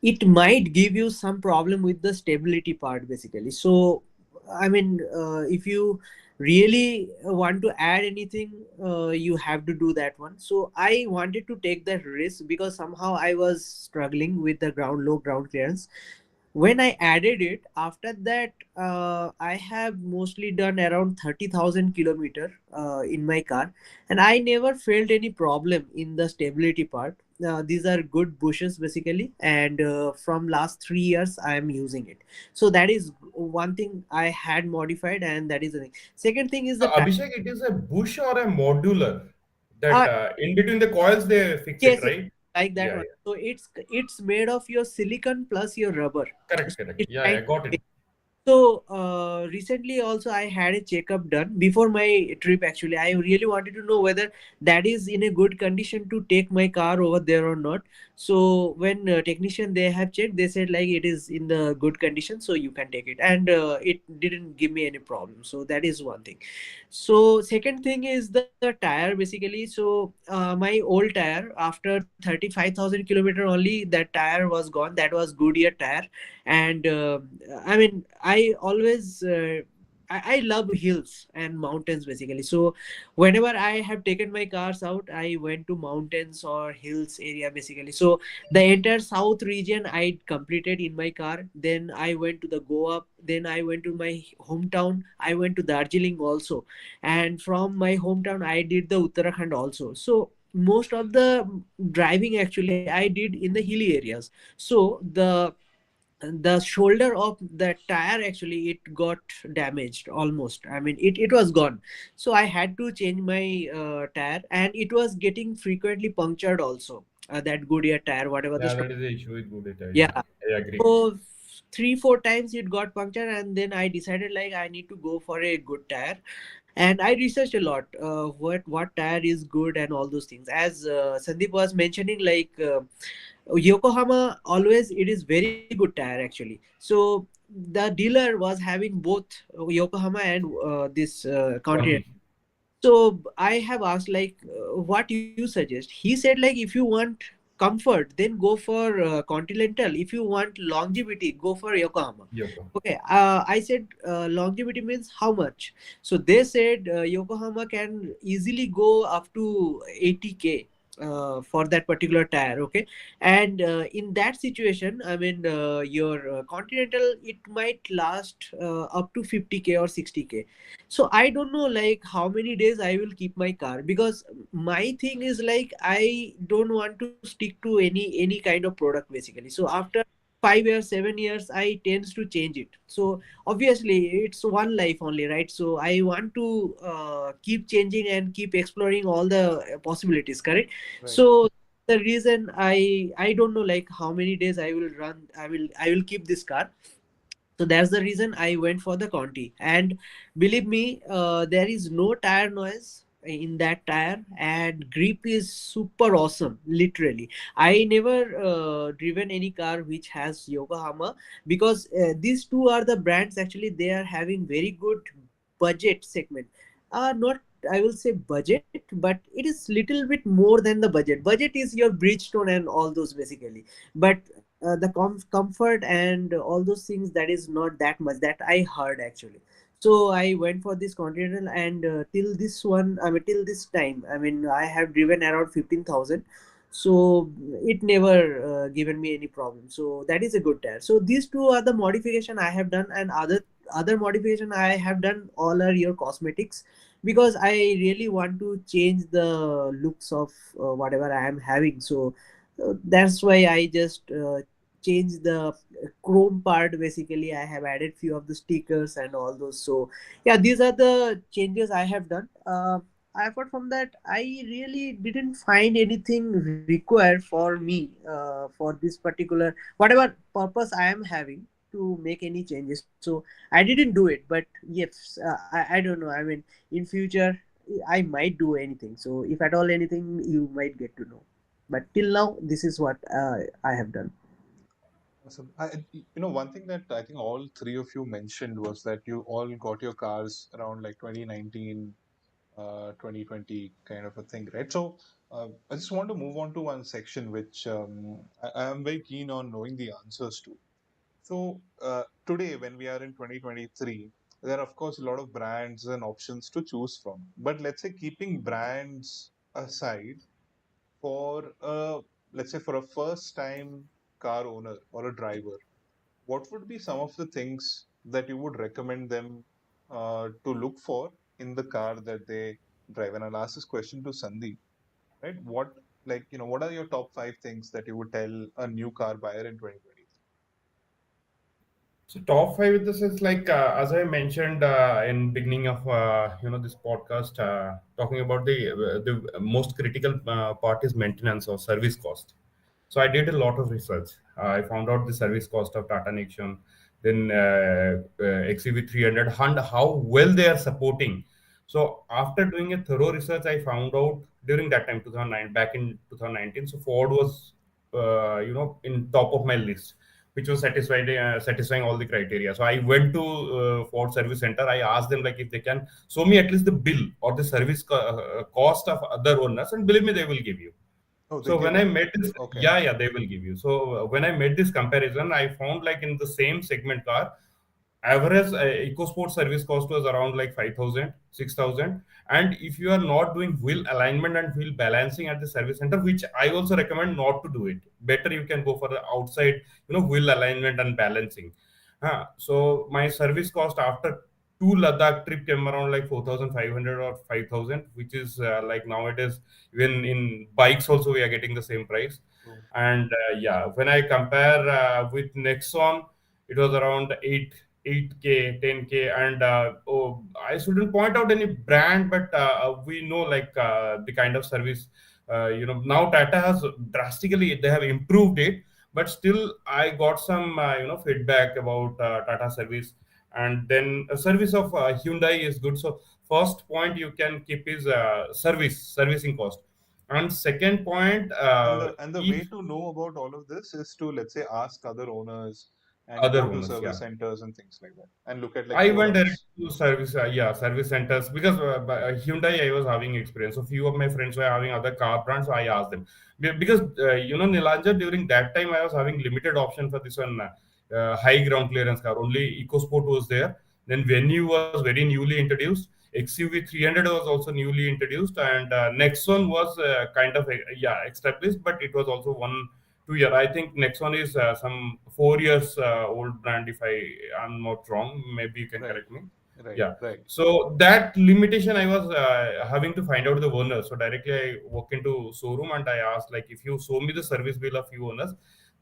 it might give you some problem with the stability part basically. So I mean, if you really want to add anything, you have to do that one. So I wanted to take that risk because somehow I was struggling with the low ground clearance. When I added it, after that, I have mostly done around 30,000 kilometer in my car, and I never felt any problem in the stability part. These are good bushes basically, and from last 3 years I am using it. So that is one thing I had modified, and that is the thing. Second thing is So the time. Abhishek, it is a bush or a modular that Uh, in between the coils they fix it, yes, right? like that Yeah, one. yeah. So it's made of your silicon plus your rubber. So Correct, correct. it's Yeah, kind I got it. So recently also I had a checkup done before my trip actually. I really wanted to know whether that is in a good condition to take my car over there or not. So when technician they have checked, they said like it is in the good condition, so you can take it, and it didn't give me any problem. So that is one thing. So second thing is the tire basically. So my old tire, after 35,000 kilometer only, that tire was gone. That was Goodyear tire. And I mean, I always I love hills and mountains basically. So whenever I have taken my cars out, I went to mountains or hills area basically. So the entire south region I completed in my car. Then I went to the Goa, then I went to my hometown, I went to Darjeeling also, and from my hometown I did the Uttarakhand also. So most of the driving actually I did in the hilly areas. So the shoulder of the tire actually it got damaged almost. I mean it was gone. So I had to change my tire, and it was getting frequently punctured also, that Goodyear tire, whatever the Yeah, stock. that is the issue with good data. Yeah, Yeah. I agree. So 3 4 times it got punctured, and then I decided like I need to go for a good tire. And I researched a lot, what tire is good and all those things. As Sandeep was mentioning, like Yokohama always it is very good tire actually. So the dealer was having both Yokohama and this Continental. Conti. So I have asked like, what you suggest? He said like, if you want comfort, then go for Continental. If you want longevity, go for Yokohama. Yoko. Okay, I said longevity means how much? So they said Yokohama can easily go up to 80K for that particular tire. Okay, and in that situation, I mean, your Continental it might last up to 50K or 60K. So I don't know like how many days I will keep my car, because my thing is like I don't want to stick to any kind of product basically. So after 5 years 7 years I tends to change it. So obviously it's one life only, right? So I want to keep changing and keep exploring all the possibilities, correct? Right. So the reason I don't know like how many days I will run, I will keep this car. So that's the reason I went for the Conti. And believe me, there is no tire noise in that tire, and grip is super awesome. Literally, I never driven any car which has Yokohama, because these two are the brands actually. They are having very good budget segment. Not, I will say budget, but it is little bit more than the budget. Budget is your Bridgestone and all those basically, but the comfort and all those things, that is not that much that I heard actually. So I went for this Continental, and till this one, I mean till this time, I mean I have driven around 15,000. So it never given me any problem. So that is a good tire. So these two are the modification I have done. And other modification I have done all are your cosmetics, because I really want to change the looks of whatever I am having. So that's why I just changed the chrome part. Basically, I have added few of the stickers and all those. So yeah, these are the changes I have done. Apart from that, I really didn't find anything required for me for this particular whatever purpose I am having to make any changes. So I didn't do it, but yes, I don't know. I mean, in future, I might do anything. So if at all anything, you might get to know. But till now, this is what I have done. Awesome. One thing that I think all three of you mentioned was that you all got your cars around like 2019, 2020 kind of a thing, right? So I just want to move on to one section which I am very keen on knowing the answers to. So today, when we are in 2023, there are of course a lot of brands and options to choose from. But let's say keeping brands aside, for let's say for a first time car owner or a driver, what would be some of the things that you would recommend them to look for in the car that they drive? And I'll ask this question to Sandeep, right? What are your top five things that you would tell a new car buyer in 2023? So top five in the sense, like as I mentioned in beginning of this podcast, talking about the most critical part is maintenance or service cost. So I did a lot of research. I found out the service cost of Tata Nexon, then XUV 300, and how well they are supporting. So after doing a thorough research, I found out during that time, 2009, back in 2019. So Ford was, in top of my list, which was satisfying all the criteria. So I went to Ford Service Center. I asked them like if they can show me at least the bill or the service cost of other owners, and believe me, they will give you. Oh, they So give when I it. made this, Okay. yeah, they will give you. So when I made this comparison, I found like in the same segment car, average EcoSport service cost was around like 5,000, 6,000. And if you are not doing wheel alignment and wheel balancing at the service center, which I also recommend not to do it, better you can go for the outside, wheel alignment and balancing. So my service cost after two Ladakh trip came around like 4,500 or 5,000, which is like nowadays, even in bikes also we are getting the same price. True. And yeah, when I compare with Nexon, it was around 8k, 10k. And oh, I shouldn't point out any brand, but we know like the kind of service. Now Tata has drastically, they have improved it, but still I got some feedback about Tata service. And then a service of Hyundai is good. So first point you can keep is servicing cost. And second point, And the way to know about all of this is to, let's say, ask other owners and other go to owners, yeah. service centers and things like that, and look at like I went direct forums. to service, service centers, because Hyundai I was having experience. So few of my friends were having other car brands, so I asked them. Because Nilanja, during that time I was having limited option for this one high ground clearance car. Only EcoSport was there. Then Venue was very newly introduced. XUV 300 was also newly introduced, and Nexon was kind of established, but it was also 1 2 year. I think Nexon is some 4 years old brand, if I'm not wrong. Maybe you can Right, correct me. right, Yeah. right. So that limitation I was having to find out the owner. So directly I walk into showroom and I asked like, if you show me the service bill of few owners,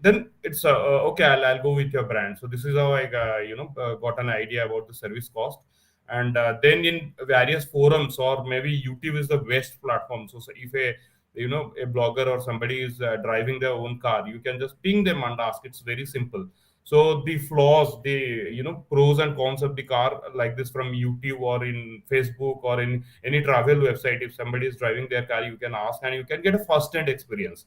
then it's okay. I'll go with your brand. So this is how I got an idea about the service cost. And then in various forums, or maybe YouTube is the best platform. So if a blogger or somebody is driving their own car, you can just ping them and ask. It's very simple. So the flaws, the pros and cons of the car, like this, from YouTube or in Facebook or in any travel website, if somebody is driving their car, you can ask and you can get a first hand experience.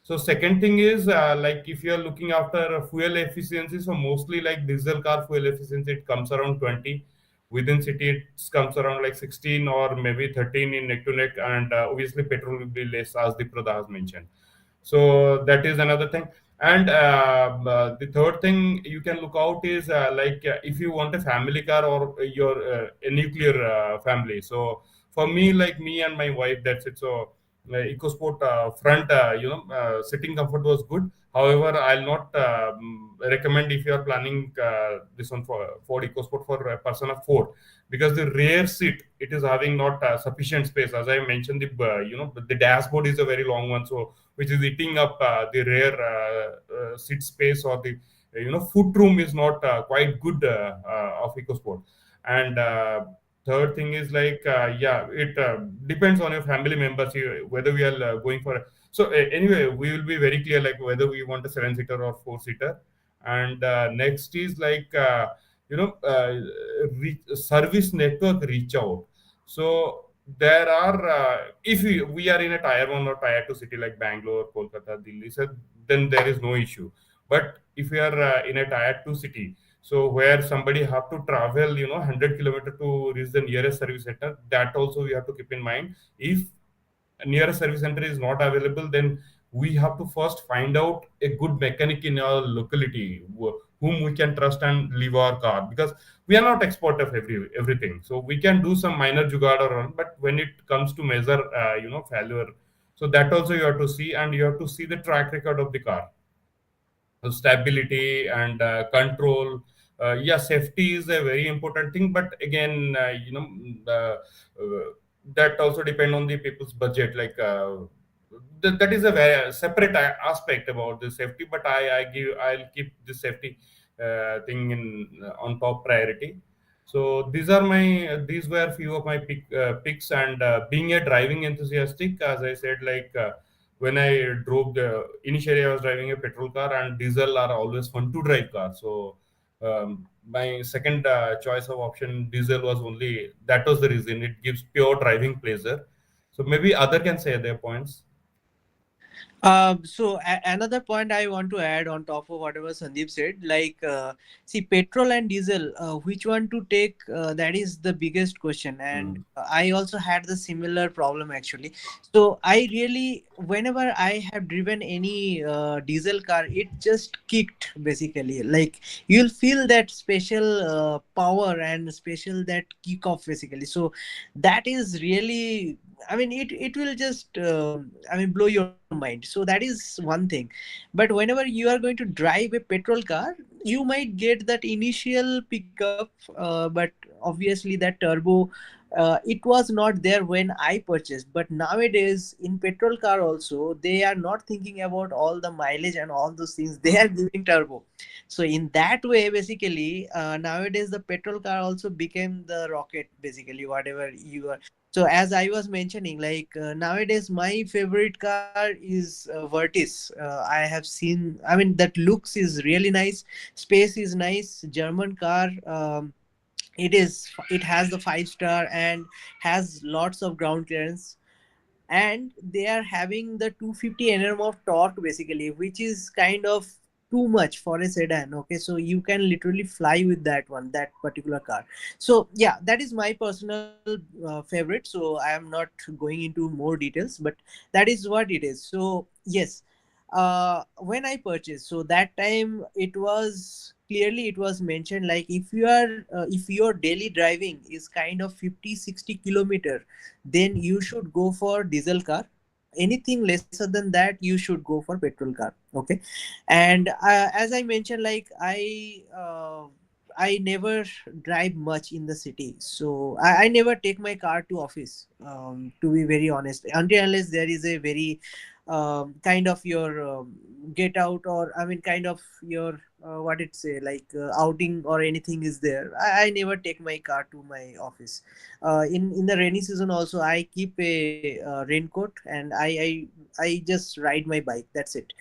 So second thing is like if you are looking after fuel efficiency, so mostly like diesel car fuel efficiency, it comes around 20. Within city, it comes around like 16 or maybe 13 in neck to neck, and obviously petrol will be less, as the Prada has mentioned. So that is another thing. And the third thing you can look out is like if you want a family car or your a nuclear family. So for me, like me and my wife, that's it. So EcoSport front, sitting comfort was good. However, I'll not recommend if you are planning this one for Ford EcoSport for a person of four, because the rear seat, it is having not sufficient space. As I mentioned, the dashboard is a very long one, so which is eating up the rear seat space, or the foot room is not quite good of EcoSport. And third thing is like, yeah, it depends on your family members, whether we are going for. So anyway, we will be very clear like whether we want a seven-seater or four-seater. And next is like service network reach out. So there are, if we are in a tier one or tier two city like Bangalore, Kolkata, Delhi, so then there is no issue. But if we are in a tier two city, so where somebody have to travel 100 kilometer to reach the nearest service center, that also we have to keep in mind. If nearest service center is not available, then we have to first find out a good mechanic in our locality, whom we can trust and leave our car, because we are not expert of everything. So we can do some minor jugaad or run, but when it comes to measure failure, so that also you have to see, and you have to see the track record of the car. So stability and control, yeah, safety is a very important thing, but again, that also depend on the people's budget, like that is a very separate aspect about the safety, but I'll keep the safety thing in on top priority. So these were few of my picks. And being a driving enthusiastic, as I said, like when I drove initially I was driving a petrol car, and diesel are always fun to drive cars. So my second choice of option, diesel, was only that was the reason. It gives pure driving pleasure. So maybe other can say their points. So another point I want to add on top of whatever Sandeep said, like, see, petrol and diesel, which one to take? That is the biggest question, and Mm. I also had the similar problem actually. So I really, whenever I have driven any diesel car, it just kicked basically. Like, you'll feel that special power and special that kick off basically. So that is really, I mean, it will just I mean, blow your mind. So that is one thing. But whenever you are going to drive a petrol car, you might get that initial pickup, but obviously that turbo, it was not there when I purchased. But nowadays in petrol car also, they are not thinking about all the mileage and all those things. They are giving turbo. So in that way, basically, nowadays the petrol car also became the rocket, basically, whatever you are. So as I was mentioning, like, nowadays my favorite car is Vertis. I have seen. I mean, that looks is really nice. Space is nice. German car. It is. It has the 5 star and has lots of ground clearance, and they are having the 250 nm of torque basically, which is kind of too much for a sedan. Okay, so you can literally fly with that one, that particular car. So yeah, that is my personal favorite. So I am not going into more details, but that is what it is. So yes, when I purchased, so that time it was clearly, it was mentioned like, if you are if your daily driving is kind of 50-60 kilometer, then you should go for diesel car. Anything lesser than that, you should go for petrol car. Okay. And as I mentioned, like, I never drive much in the city, so I never take my car to office, to be very honest, until unless there is a very kind of your get out, or I mean, kind of your what it say, like, outing or anything is there. I never take my car to my office. In the rainy season also, I keep a raincoat, and I just ride my bike, that's it.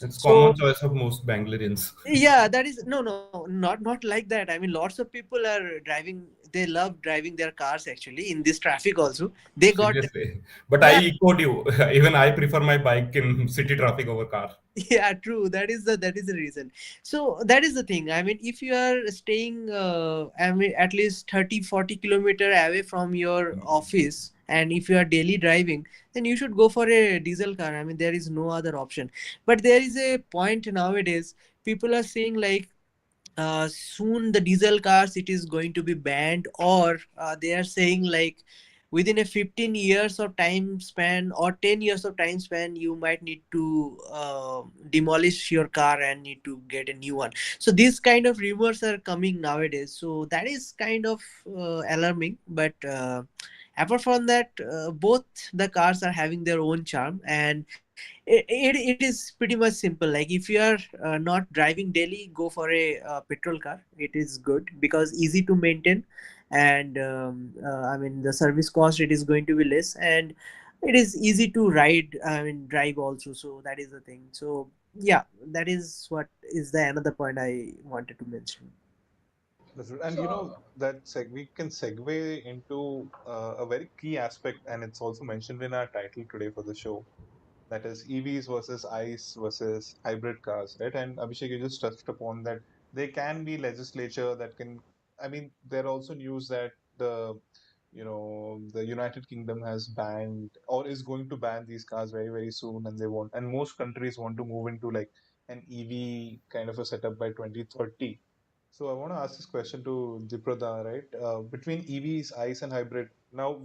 It's So common choice of most Bangaloreans. yeah, that is, no, not like that. I mean, lots of people are driving, they love driving their cars actually in this traffic also. They got, Seriously. But I yeah. echoed you. Even I prefer my bike in city traffic over car. Yeah, true, that is the reason. So that is the thing. I mean, if you are staying I mean, at least 30-40 kilometer away from your office, and if you are daily driving, then you should go for a diesel car. I mean, there is no other option. But there is a point nowadays, people are saying like, soon the diesel cars, it is going to be banned, or they are saying like, within a 15 years of time span or 10 years of time span, you might need to demolish your car and need to get a new one. So these kind of rumors are coming nowadays, so that is kind of alarming. But apart from that, both the cars are having their own charm, and it is pretty much simple. Like if you are not driving daily, go for a petrol car. It is good because easy to maintain, and I mean the service cost, it is going to be less, and it is easy to ride, I mean drive also. So that is the thing. So yeah, that is what is the another point I wanted to mention. That's right. And So that we can segue into a very key aspect, and it's also mentioned in our title today for the show. That is EVs versus ICE versus hybrid cars, right? And Abhishek, you just touched upon that there can be legislature that can. I mean, there are also news that the United Kingdom has banned or is going to ban these cars very very soon, and most countries want to move into like an EV kind of a setup by 2030. So I want to ask this question to Diprada, right? Between EVs, ICE, and hybrid. Now,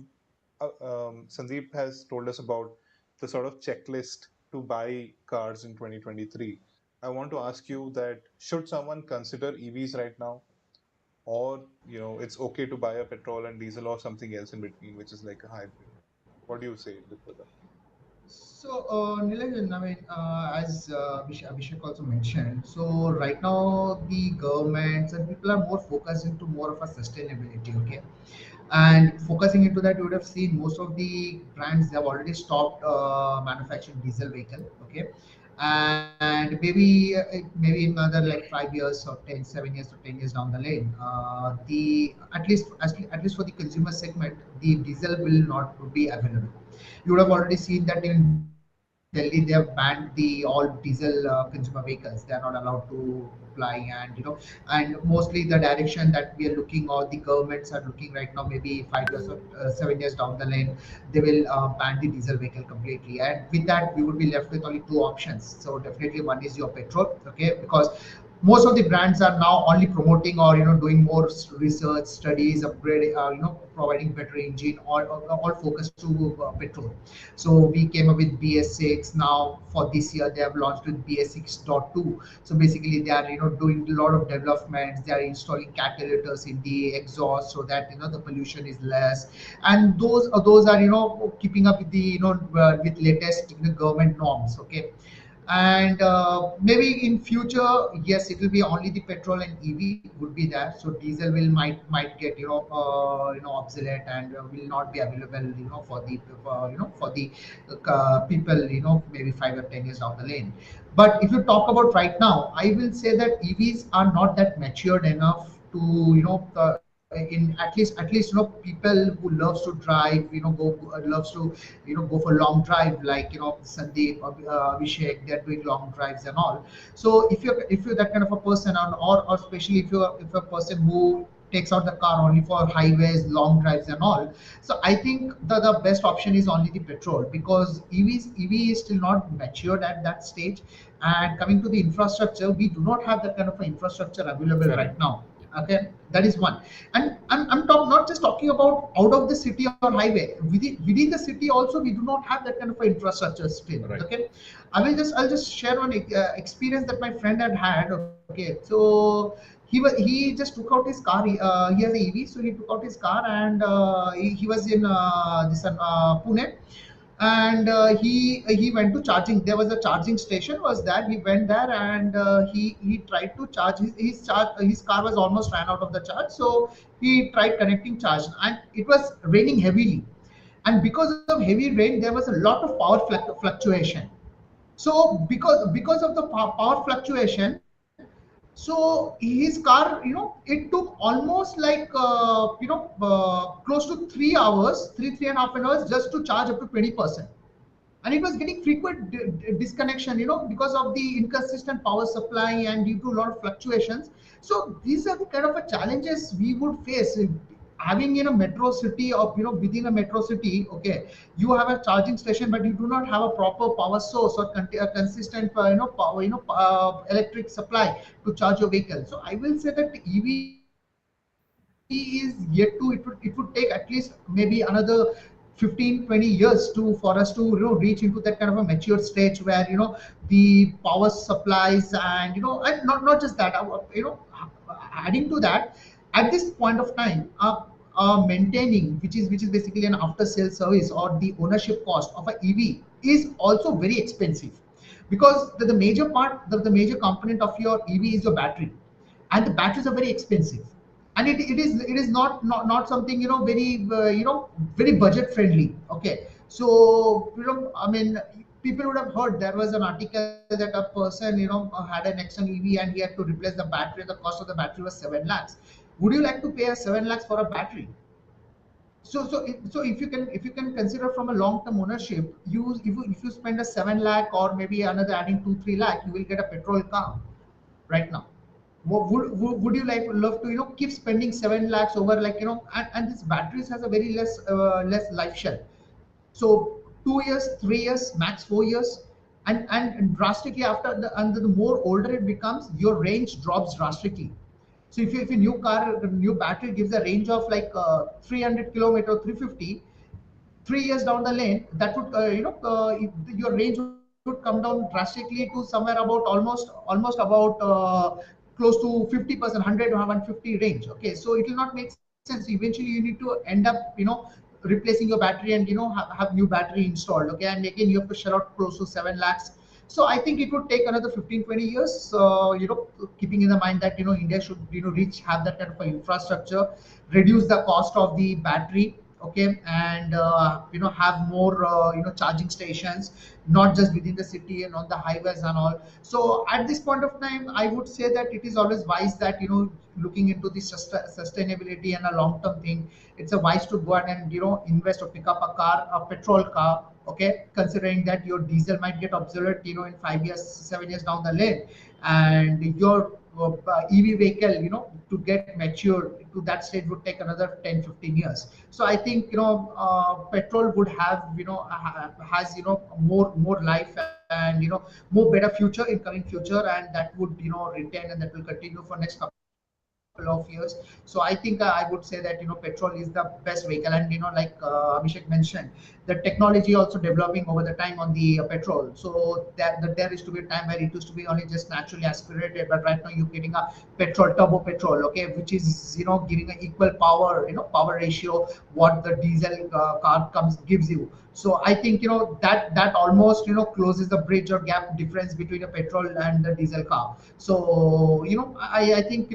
Sandeep has told us about the sort of checklist to buy cars in 2023. I want to ask you that should someone consider EVs right now, or it's okay to buy a petrol and diesel or something else in between, which is like a hybrid. What do you say, Diprada? Nilanjan, I mean, as Abhishek also mentioned, so right now the governments and people are more focused into more of a sustainability, okay? And focusing into that, you would have seen most of the brands, they have already stopped manufacturing diesel vehicle, okay? And maybe in another like 5 years or 7 years or 10 years down the lane, the at least for the consumer segment, the diesel will not be available. You would have already seen that in Delhi they have banned the all diesel consumer vehicles. They are not allowed to fly, and mostly the direction that we are looking, or the governments are looking right now, maybe 5 years or 7 years down the lane, they will ban the diesel vehicle completely. And with that, we would be left with only two options. So definitely one is your petrol, okay, because most of the brands are now only promoting or doing more research studies, upgrade, providing better engine, all focused to petrol. So we came up with BS6. Now for this year they have launched with BS6.2. So basically they are doing a lot of developments. They are installing catalytors in the exhaust so that the pollution is less, and those are keeping up with the with latest government norms, okay. And maybe in future, yes, it will be only the petrol and EV would be there. So diesel will might get obsolete, and will not be available for the people, maybe 5 or 10 years down the lane. But if you talk about right now, I will say that EVs are not that matured enough to in at least people who loves to drive, loves to go for long drive, like Sandeep, Abhishek, they're doing long drives and all. So if you're that kind of a person, or especially if a person who takes out the car only for highways, long drives and all, so I think the best option is only the petrol, because EV is still not matured at that stage. And coming to the infrastructure, we do not have that kind of infrastructure available right Correct. now, okay. That is one. And not just talking about out of the city or highway, within the city also we do not have that kind of infrastructure still, Right. okay. I'll just share one experience that my friend had, okay. So he just took out his car. He has a EV, so he took out his car, and he was in this Pune. And he went to charging. There was a charging station was that. He went there, and he tried to charge his car was almost ran out of the charge. So he tried connecting charge, and it was raining heavily. And because of heavy rain, there was a lot of power fluctuation. So because of the power fluctuation, so his car, it took almost like close to 3 hours, 3.5 hours just to charge up to 20%. And it was getting frequent disconnection, because of the inconsistent power supply and due to a lot of fluctuations. So these are the kind of challenges we would face if having in a metro city, or within a metro city, okay. You have a charging station, but you do not have a proper power source or a consistent power, electric supply to charge your vehicle. So I will say that EV is the best option is yet to, it would take at least maybe another 15, 20 years to for us to reach into that kind of a mature stage where the power supplies, and and not just that, adding to that, at this point of time, maintaining, which is basically an after sales service, or the ownership cost of a EV is also very expensive, because the major part, the major component of your EV is your battery, and the batteries are very expensive, and it is not something very very budget friendly. Okay, so I mean, people would have heard, there was an article that a person had an Nexon EV and he had to replace the battery. The cost of the battery was 7 lakhs. Would you like to pay a 7 lakhs for a battery? So if you can consider from a long term ownership, if you spend a 7 lakh, or maybe another adding 2 3 lakh, you will get a petrol car right now. Would you like love to keep spending 7 lakhs over, like and this batteries has a very less life shelf. So 2 years, 3 years, max 4 years, and drastically after the more older it becomes, your range drops drastically. So if a new car, the new battery gives a range of like 300 kilometer, 350, 3 years down the lane, that would your range would come down drastically to somewhere about almost about close to 50%, 100 or 150 range. Okay, so it will not make sense. Eventually you need to end up replacing your battery, and have new battery installed. Okay, and again you have to shell out close to 7 lakhs. So I think it would take another 15, 20 years, keeping in the mind that India should reach, have that kind of infrastructure, reduce the cost of the battery. Okay, and have more charging stations, not just within the city and on the highways and all. So at this point of time, I would say that it is always wise that looking into the sustainability and a long term thing, it's a wise to go ahead and invest or pick up a car, a petrol car. Okay, considering that your diesel might get obsolete in 5 years, 7 years down the lane, and your EV vehicle to get mature to that stage would take another 10, 15 years. So I think petrol would have has more life, and more better future in coming future, and that would retain, and that will continue for next couple of years. So I think I would say that petrol is the best vehicle. And like Abhishek mentioned, the technology also developing over the time on the petrol. So that there used to be a time where it used to be only just naturally aspirated, but right now you're getting a petrol, turbo petrol, okay, which is giving an equal power, power ratio what the diesel car comes gives you. So I think that almost closes the bridge or gap difference between a petrol and the diesel car. So I think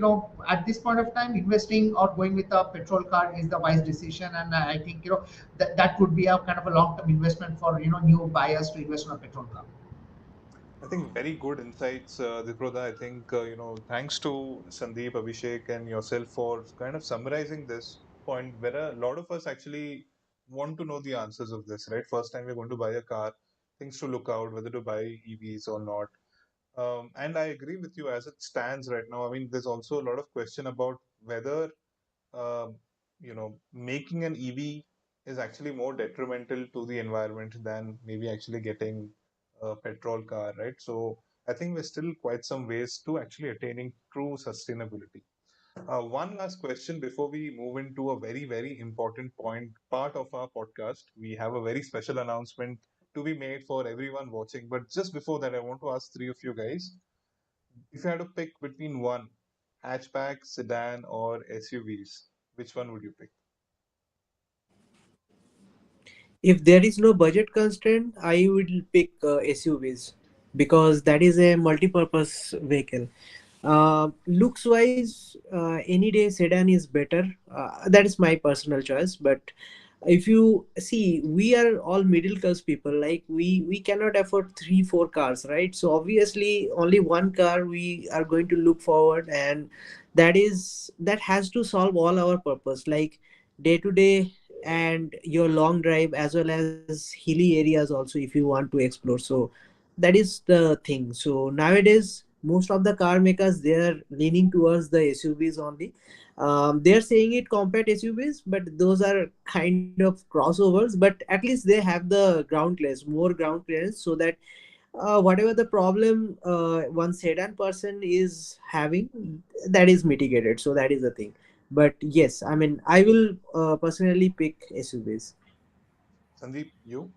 at this point of time, investing or going with a petrol car is the wise decision, and I think that would be a kind of a long term investment for new buyers to invest in a petrol car. I think very good insights, Diprodha. I think, thanks to Sandeep, Abhishek, and yourself for kind of summarizing this point, where a lot of us actually want to know the answers of this, right? First time we're going to buy a car, things to look out, whether to buy EVs or not. And I agree with you as it stands right now. I mean, there's also a lot of question about whether um, making an EV is actually more detrimental to the environment than maybe actually getting a petrol car, right? So I think we're still quite some ways to actually attaining true sustainability. One last question before we move into a very, very important part of our podcast. We have a very special announcement to be made for everyone watching. But just before that, I want to ask three of you guys, if you had to pick between one, hatchback, sedan, or SUVs, which one would you pick? If there is no budget constraint, I will pick SUVs because that is a multi-purpose vehicle. Looks wise, any day sedan is better. That is my personal choice. But if you see, we are all middle class people. Like we cannot afford three, four cars, right? So obviously, only one car we are going to look forward, and that has to solve all our purpose, like day to day and your long drive, as well as hilly areas also, if you want to explore. So that is the thing. So nowadays most of the car makers, they are leaning towards the SUVs only. They're saying it compact SUVs, but those are kind of crossovers, but at least they have the ground clearance, more ground clearance, so that whatever the problem one sedan person is having, that is mitigated. So that is the thing. But yes, I mean, I will personally pick SUVs. Sandeep, you?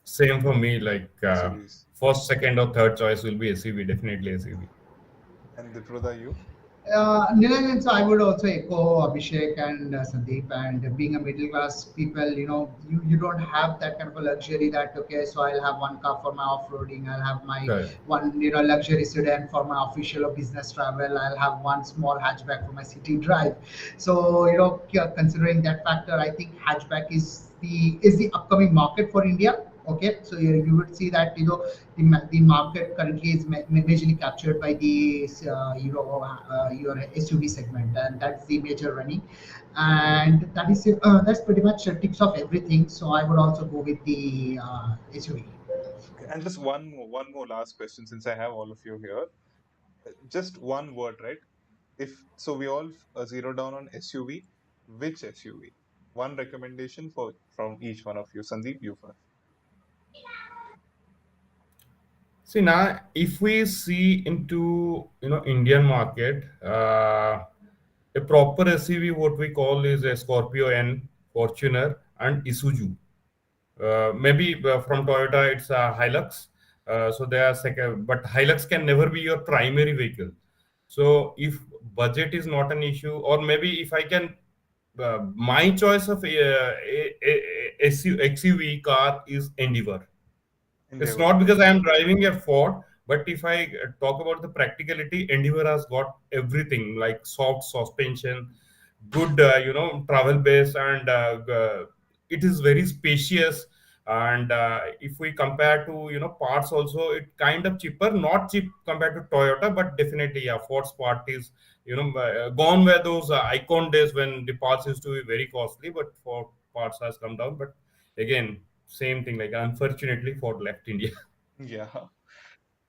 Same for me. Like SUVs. first, second, or third choice will be SUV. Definitely SUV. And Diproda, you? Nilanjan, so I would also echo Abhishek and Sandeep. And being a middle class people, you don't have that kind of a luxury that okay, so I'll have one car for my off roading, I'll have my Correct. one luxury sedan for my official or business travel, I'll have one small hatchback for my city drive. So considering that factor, I think hatchback is the upcoming market for India. Okay, so you would see that the market currently is majorly captured by the your SUV segment, and that's the major running, and that's pretty much ticks off everything. So I would also go with the SUV. Okay, and just one more last question since I have all of you here. Just one word, right? If so, we all zero down on SUV. Which SUV? One recommendation for from each one of you. Sandeep, you first. See now, if we see into Indian market, a proper SUV, what we call is a Scorpio N, Fortuner, and Isuzu. Maybe from Toyota, it's a Hilux. So they are second, but Hilux can never be your primary vehicle. So if budget is not an issue, or maybe if I can, my choice of XUV car is Endeavor. It's Endeavor. not because I Okay. am driving a Ford, but if I talk about the practicality, Endeavor has got everything like soft suspension, good, travel base, and it is very spacious. And if we compare to parts, also it kind of cheaper, not cheap compared to Toyota, but definitely yeah, Ford's part is gone where those icon days when the parts used to be very costly, but Ford parts has come down. But again, same thing. Like unfortunately, Ford left India. Yeah.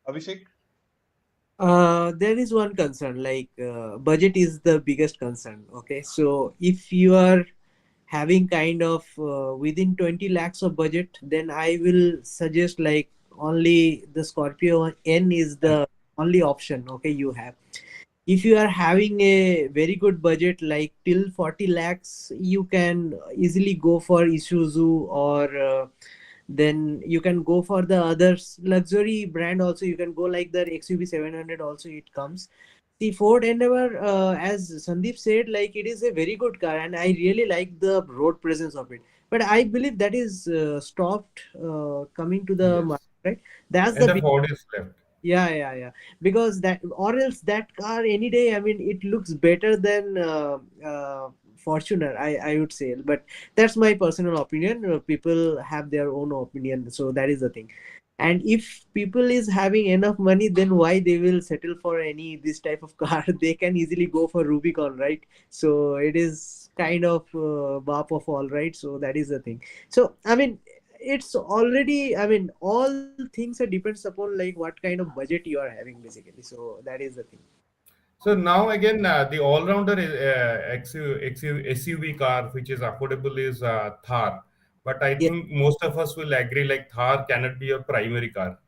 Abhishek. There is one concern, like budget is the biggest concern. Okay, so if you are having kind of within 20 lakhs of budget, then I will suggest like only the Scorpio N is And the only option. Okay, you have. If you are having a very good budget like till 40 lakhs, you can easily go for Isuzu, or then you can go for the others luxury brand also. You can go like the XUV 700 also, it comes. The Ford Endeavor, as Sandeep said, like it is a very good car, and I really like the road presence of it. But I believe that is stopped coming to the market, yes, right? That's and the the big. Ford is left. Yeah, yeah, yeah. Because that, or else that car any day, I mean, it looks better than Fortuner, I would say. But that's my personal opinion. People have their own opinion, so that is the thing. And if people is having enough money, then why they will settle for any this type of car? They can easily go for Rubicon, right? So it is kind of bap of all, right? So that is the thing. So I mean, it's already, I mean, all things are depends upon like what kind of budget you are having basically. So that is the thing. So now again, the all-rounder is SUV car, which is affordable, is Thar. But I Yeah, think most of us will agree like Thar cannot be your primary car.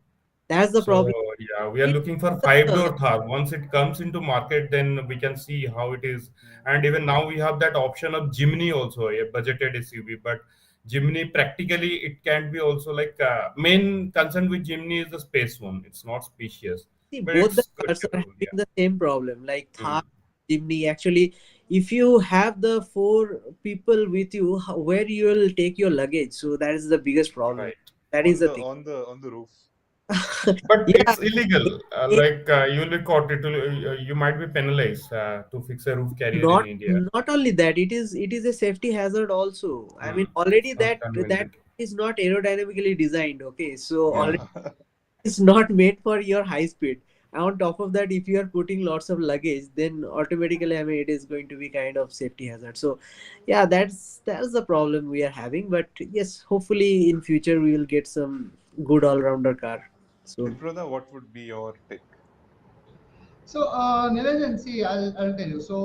that's the So problem. yeah, we are It's looking for uh, five-door Thar. Once it comes into market, then we can see how it is. And even now we have that option of Jimny also, a budgeted SUV. But Jimny practically it can be also like main concern with Jimny is the space one. It's not spacious, see, but both the it's good cars are capable. having the same problem. Like Thar, Mm. Jimny. Actually, if you have the four people with you, where you will take your luggage? So that is the biggest problem. Right. That is On the the thing. on the on the roof. But Yeah. it's illegal. Like you will be caught. You might be penalized to fix a roof carrier in not India. not only that, it is a safety hazard also. I mean, Mm. already It's not that convenient. is not aerodynamically designed. Okay, so already Mm. Yeah. it's not made for your high speed. And on top of that, if you are putting lots of luggage, then automatically, I mean, it is going to be kind of safety hazard. So yeah, that's the problem we are having. But yes, hopefully in future we will get some good all-rounder car soon. Diproda, what would be your pick? So, Nilanjan, see, I'll tell you. So,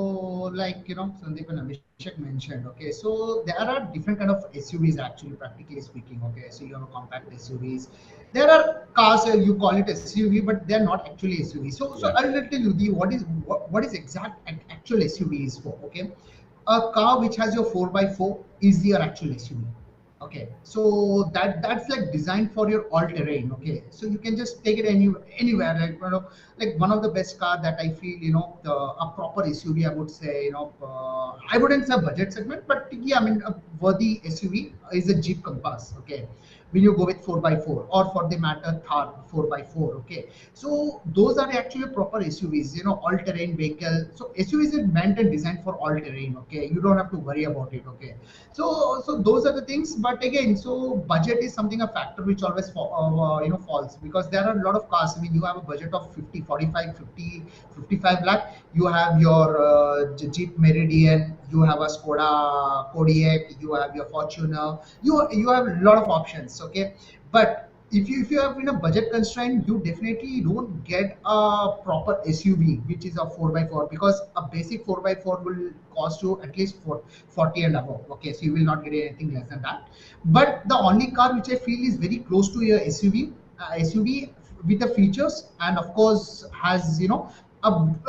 like, Sandeep and Abhishek mentioned, okay, so there are different kind of SUVs actually, practically speaking, okay. So, you have a compact SUVs. There are cars, you call it SUV, but they're not actually SUVs. So Yeah. I'll tell you what is exact actual SUV is for, okay. a car which has your 4x4 is your actual SUV. Okay, so that's like designed for your all terrain. Okay, so you can just take it anywhere. Like, like one of the best car that I feel, a proper SUV, I would say, I wouldn't say budget segment, but yeah, I mean a worthy SUV is a Jeep Compass. Okay, when you go with 4x4, or for the matter Thar 4x4. Okay, so those are actually proper SUVs, all terrain vehicle. So SUVs is meant and designed for all terrain. Okay, you don't have to worry about it. Okay, so those are the things. But again, so budget is something, a factor which always falls, because there are a lot of cars. I mean, you have a budget of 50, 45, 50, 55 lakh. You have your Jeep Meridian, you have a Skoda Kodiaq, you have your Fortuner, you have a lot of options. Okay, but if you have in a budget constraint, you definitely don't get a proper SUV which is a 4x4, because a basic 4x4 will cost you at least for 40 and above. Okay, so you will not get anything less than that. But the only car which I feel is very close to your SUV with the features, and of course has, a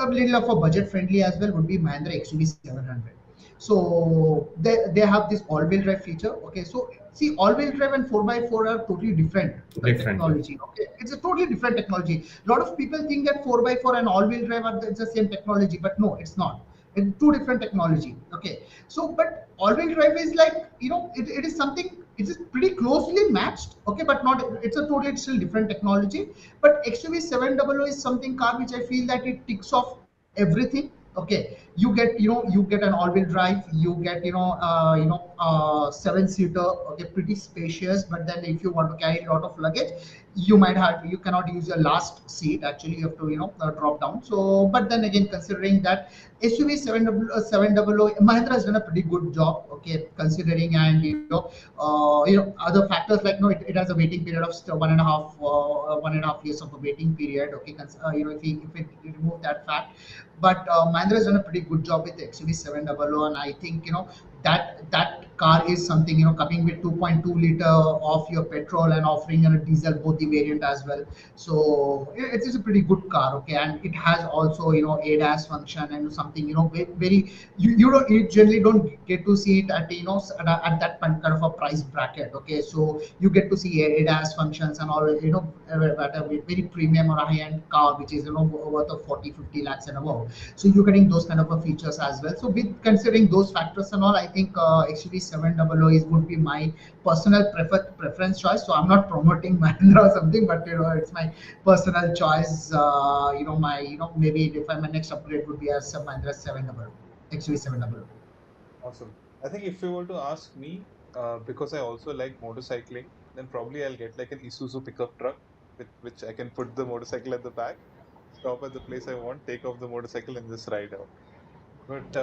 little of a budget friendly as well, would be Mahindra XUV 700. So they have this all-wheel drive feature. Okay, so see, all-wheel drive and 4x4 are totally different Different, yeah. technology. Okay, it's a totally different technology. A lot of people think that 4x4 and all-wheel drive are the same technology, but no, it's not. It's two different technology. Okay, so but all-wheel drive is like, it is something, it is pretty closely matched. Okay, but not, it's a totally still different technology. But XUV 700 is something car which I feel that it ticks off everything. Okay, you get an all-wheel drive, you get, 7-seater. Okay, pretty spacious. But then if you want to carry a lot of luggage, you cannot use your last seat. Actually, you have to, drop down. So but then again, considering that SUV 700, Mahindra has done a pretty good job. Okay, considering, and other factors like, it has a waiting period of 1.5 years of a waiting period. Okay, if it remove that fact. But Mahindra has done a pretty good job with XUV 700, and I think, that car is something, coming with 2.2 liter of your petrol and offering a diesel both the variant as well. So it is a pretty good car. Okay, and it has also, ADAS function and something, very, you generally don't get to see it at, at that kind of a price bracket. Okay, so you get to see ADAS functions and all, at a very premium or a high end car, which is, worth of 40, 50 lakhs and above. So you're getting those kind of a features as well. So with considering those factors and all, I think XUV 700 is would be my personal preference choice. So I'm not promoting Mahindra or something, but it's my personal choice. My, maybe if my next upgrade would be a Mahindra 700, XUV 700. Awesome. I think if you were to ask me, because I also like motorcycling, then probably I'll get like an Isuzu pickup truck with which I can put the motorcycle at the back, stop at the place I want, take off the motorcycle, and just ride out. But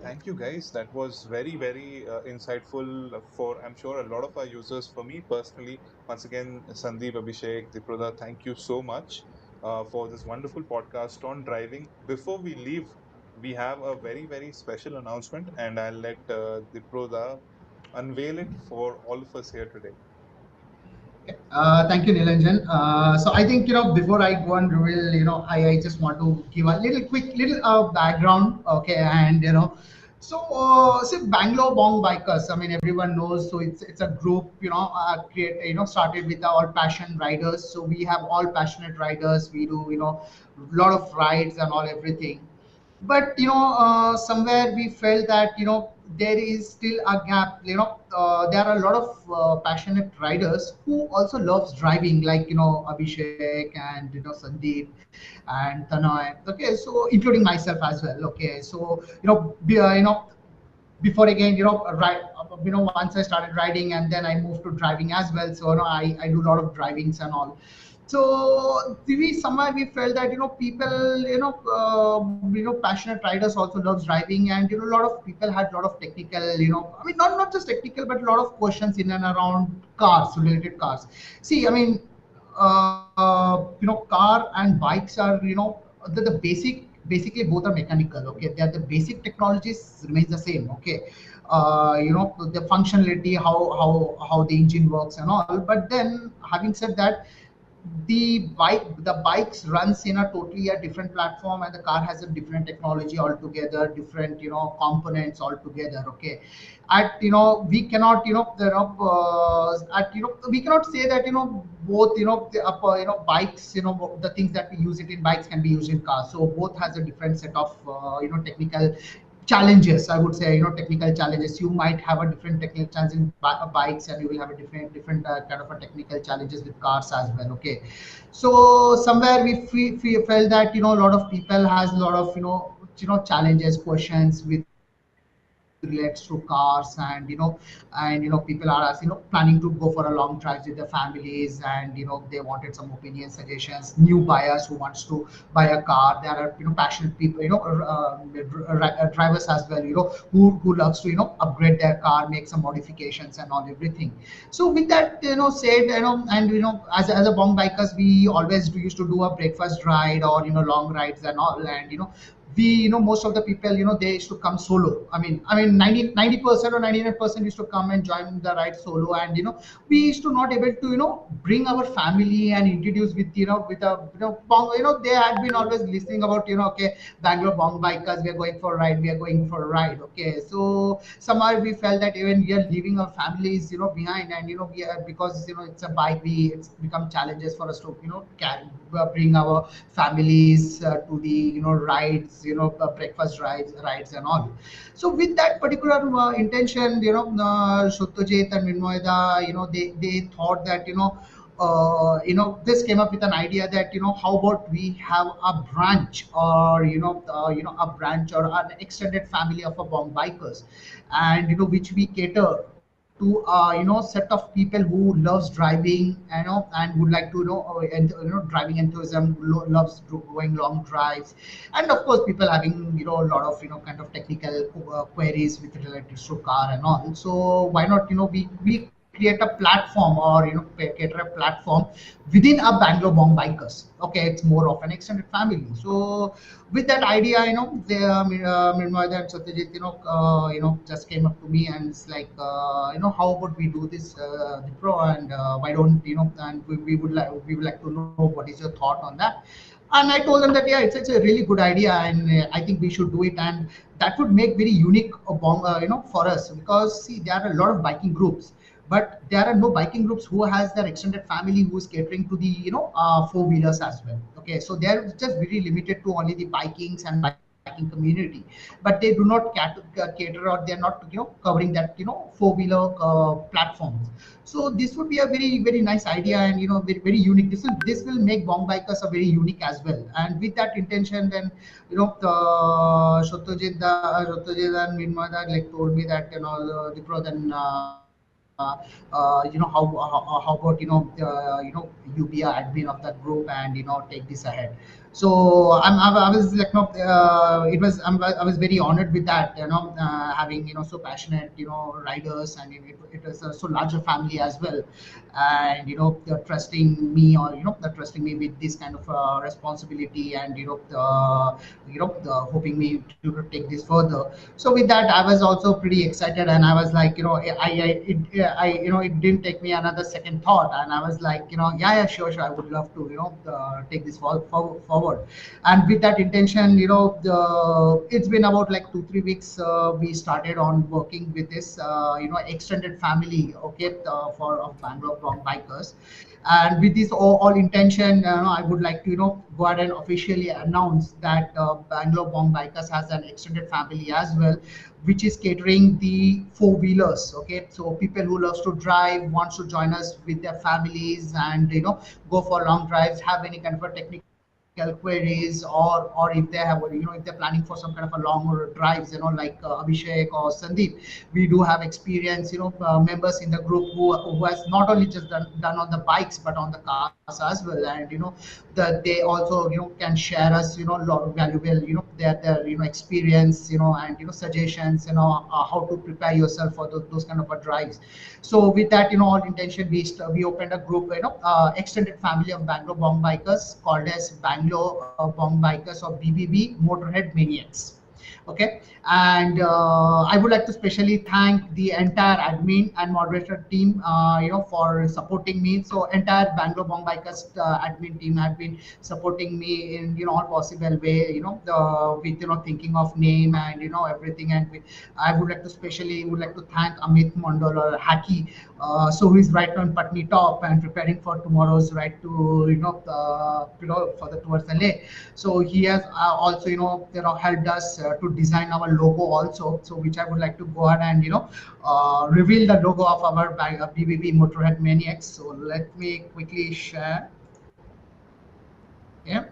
thank you guys. That was very, very insightful for, I'm sure, a lot of our users. For me personally, once again, Sandeep, Abhishek, Diprodha, thank you so much for this wonderful podcast on driving. Before we leave, we have a very, very special announcement, and I'll let Diprodha unveil it for all of us here today. Thank you, Nilanjan. So I think, before I go and reveal, I just want to give a little background. Okay, and so Bangalore Bong Bikers. I mean, everyone knows. So it's a group, started with all passion riders. So we have all passionate riders. We do, lot of rides and all everything. But somewhere we felt that, there is still a gap. There are a lot of passionate riders who also loves driving, like, Abhishek and, Sandeep and Tanay. Okay, so including myself as well. Okay, so, before again, right, once I started riding, and then I moved to driving as well. So, I do a lot of drivings and all. So we somewhere we felt that, people, passionate riders also loves driving. And a lot of people had a lot of technical, I mean, not just technical, but a lot of questions in and around cars, related cars. See, I mean, car and bikes are, the basically both are mechanical. Okay, they are the basic technologies remains the same. Okay, the functionality, how the engine works and all. But then, having said that, the bikes runs in a totally a different platform, and the car has a different technology altogether, different components altogether. Okay, at we cannot at we cannot say that both the bikes, the things that we use it in bikes can be used in cars. So both has a different set of technical challenges. I would say technical challenges. You might have a different technical challenge in bikes, and you will have a different kind of a technical challenges with cars as well. Okay, so somewhere we felt that a lot of people has a lot of challenges, questions with relates to cars, and people are as planning to go for a long drive with their families, and they wanted some opinion suggestions. New buyers who wants to buy a car. There are passionate people, drivers as well, who loves to upgrade their car, make some modifications and all everything. So with that said, and as a Bong bikers, we always used to do a breakfast ride or long rides and all. And we most of the people they used to come solo. I mean 90% or 99% used to come and join the ride solo. And we used to not able to bring our family and introduce with with a bong. They had been always listening about okay, Bangalore Bong Bikers, we are going for a ride, we are going for a ride. Okay, so somehow we felt that even we are leaving our families behind. And we are, because it's a bike, we it's become challenges for us to bring our families to the rides, breakfast rides and all. So with that particular intention, Satyajit and Minmoyda, they thought that this came up with an idea that how about we have a branch, or a branch or an extended family of a Bong bikers, and which we cater to set of people who loves driving, and would like to and driving enthusiasm, loves going long drives. And of course people having a lot of kind of technical queries with related to car and all. So why not we create a platform, or cater a platform within a Bangalore Bong bikers. Okay, it's more of an extended family. So with that idea, Mirmoida and Satyajit, just came up to me and it's like, how about we do this, the pro, and why don't and we would like to know what is your thought on that. And I told them that yeah, it's a really good idea, and I think we should do it, and that would make very unique for us, because see, there are a lot of biking groups, but there are no biking groups who has their extended family who is catering to the four wheelers as well. Okay, so they're just very limited to only the bikings and biking community, but they do not cater, or they're not covering that four wheeler platforms. So this would be a very nice idea, and very unique. This will make Bong bikers a very unique as well. And with that intention, then Shotojit and Minmada like told me that the pro, then how about you be a admin of that group and take this ahead. So I was like it was I was very honored with that, having so passionate riders, and it was so larger family as well. And they're trusting me, or they're trusting me with this kind of responsibility, and the hoping me to take this further. So with that, I was also pretty excited, and I was like, it didn't take me another second thought, and I was like, yeah, sure, I would love to take this forward. And with that intention, it's been about like 2-3 weeks. We started on working with this extended family, okay, for of Bangalore Bong bikers. And with this all intention, I would like to go ahead and officially announce that Bangalore Bong bikers has an extended family as well, which is catering the four wheelers. Okay, so people who loves to drive, wants to join us with their families, and go for long drives, have any kind of a technical queries, or if they have if they're planning for some kind of a long drives, like Abhishek or Sandeep. We do have experience, members in the group who has not only just done on the bikes but on the cars as well. And that they also can share us lot of valuable their experience, and suggestions, how to prepare yourself for those kind of drives. So with that all intention, we opened a group, extended family of Bangalore Bong bikers, called as Bangalore Bong bikers, or BBB Motorhead Maniacs. Okay, and I would like to specially thank the entire admin and moderator team, for supporting me. So entire Bangalore Bong Bikers admin team have been supporting me in all possible way. With thinking of name and everything. And I would like to specially would like to thank Amit Mondol or Haki, so who is right on Patni top and preparing for tomorrow's ride to for the towards LA. So he has also helped us to design our logo also. So which I would like to go ahead and reveal the logo of our BBB Motorhead Maniacs. So let me quickly share. Yeah.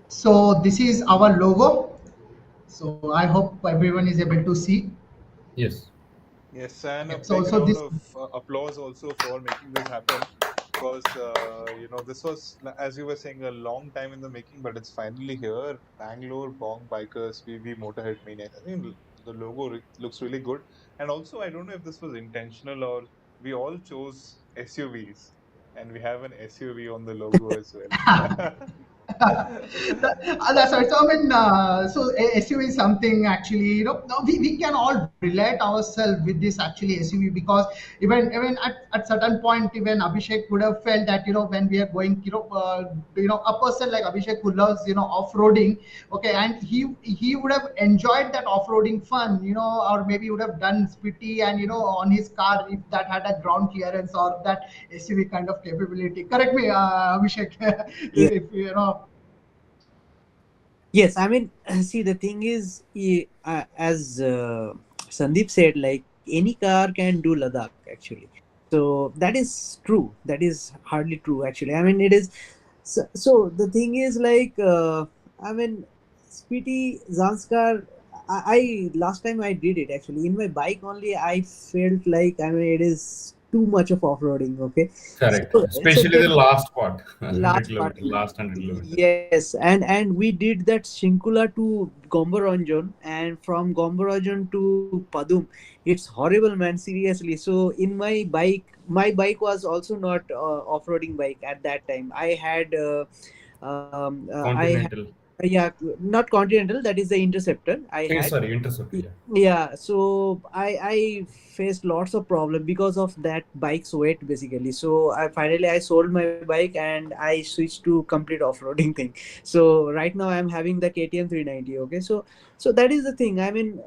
So this is our logo. So I hope everyone is able to see. Yes. Yes, and a Yeah. So big so round this. of applause also for making this happen, because this was, as you were saying, a long time in the making, but it's finally here. Bangalore Bong Bikers VV Motorhead Mania. I think the logo looks really good, and also I don't know if this was intentional or we all chose SUVs, and we have an SUV on the logo as well. That's right. So I mean, SUV is something actually, now we can all relate ourselves with this actually SUV, because even at certain point, even Abhishek would have felt that when we are going, a person like Abhishek who loves off-roading, okay, and he would have enjoyed that off-roading fun, or maybe would have done spitty and on his car if that had a ground clearance or that SUV kind of capability. Correct me, Abhishek, Yeah. if Yes, I mean, see, the thing is, as Sandeep said, like any car can do Ladakh actually. So that is true. That is hardly true actually. I mean, it is. So the thing is, like, I mean, Spiti Zanskar. I last time I did it actually in my bike only. I felt like, I mean, it is too much of off roading. Okay, Correct. so Especially the last part, 100 last part. kilometer, last 100 kilometer. Yes, and we did that Shinkula to Gombaranjan, and from Gombaranjan to Padum. It's horrible, man. Seriously. So in my bike was also not off-roading bike at that time. I had I had, Continental. yeah, not Continental. That is the Interceptor I Eh, had. sorry, Interceptor. Y- Yeah. Yeah, so I faced lots of problem because of that bike's weight basically. So I sold my bike and I switched to complete off-roading thing. So right now I'm having the KTM 390. Okay, so that is the thing. I mean,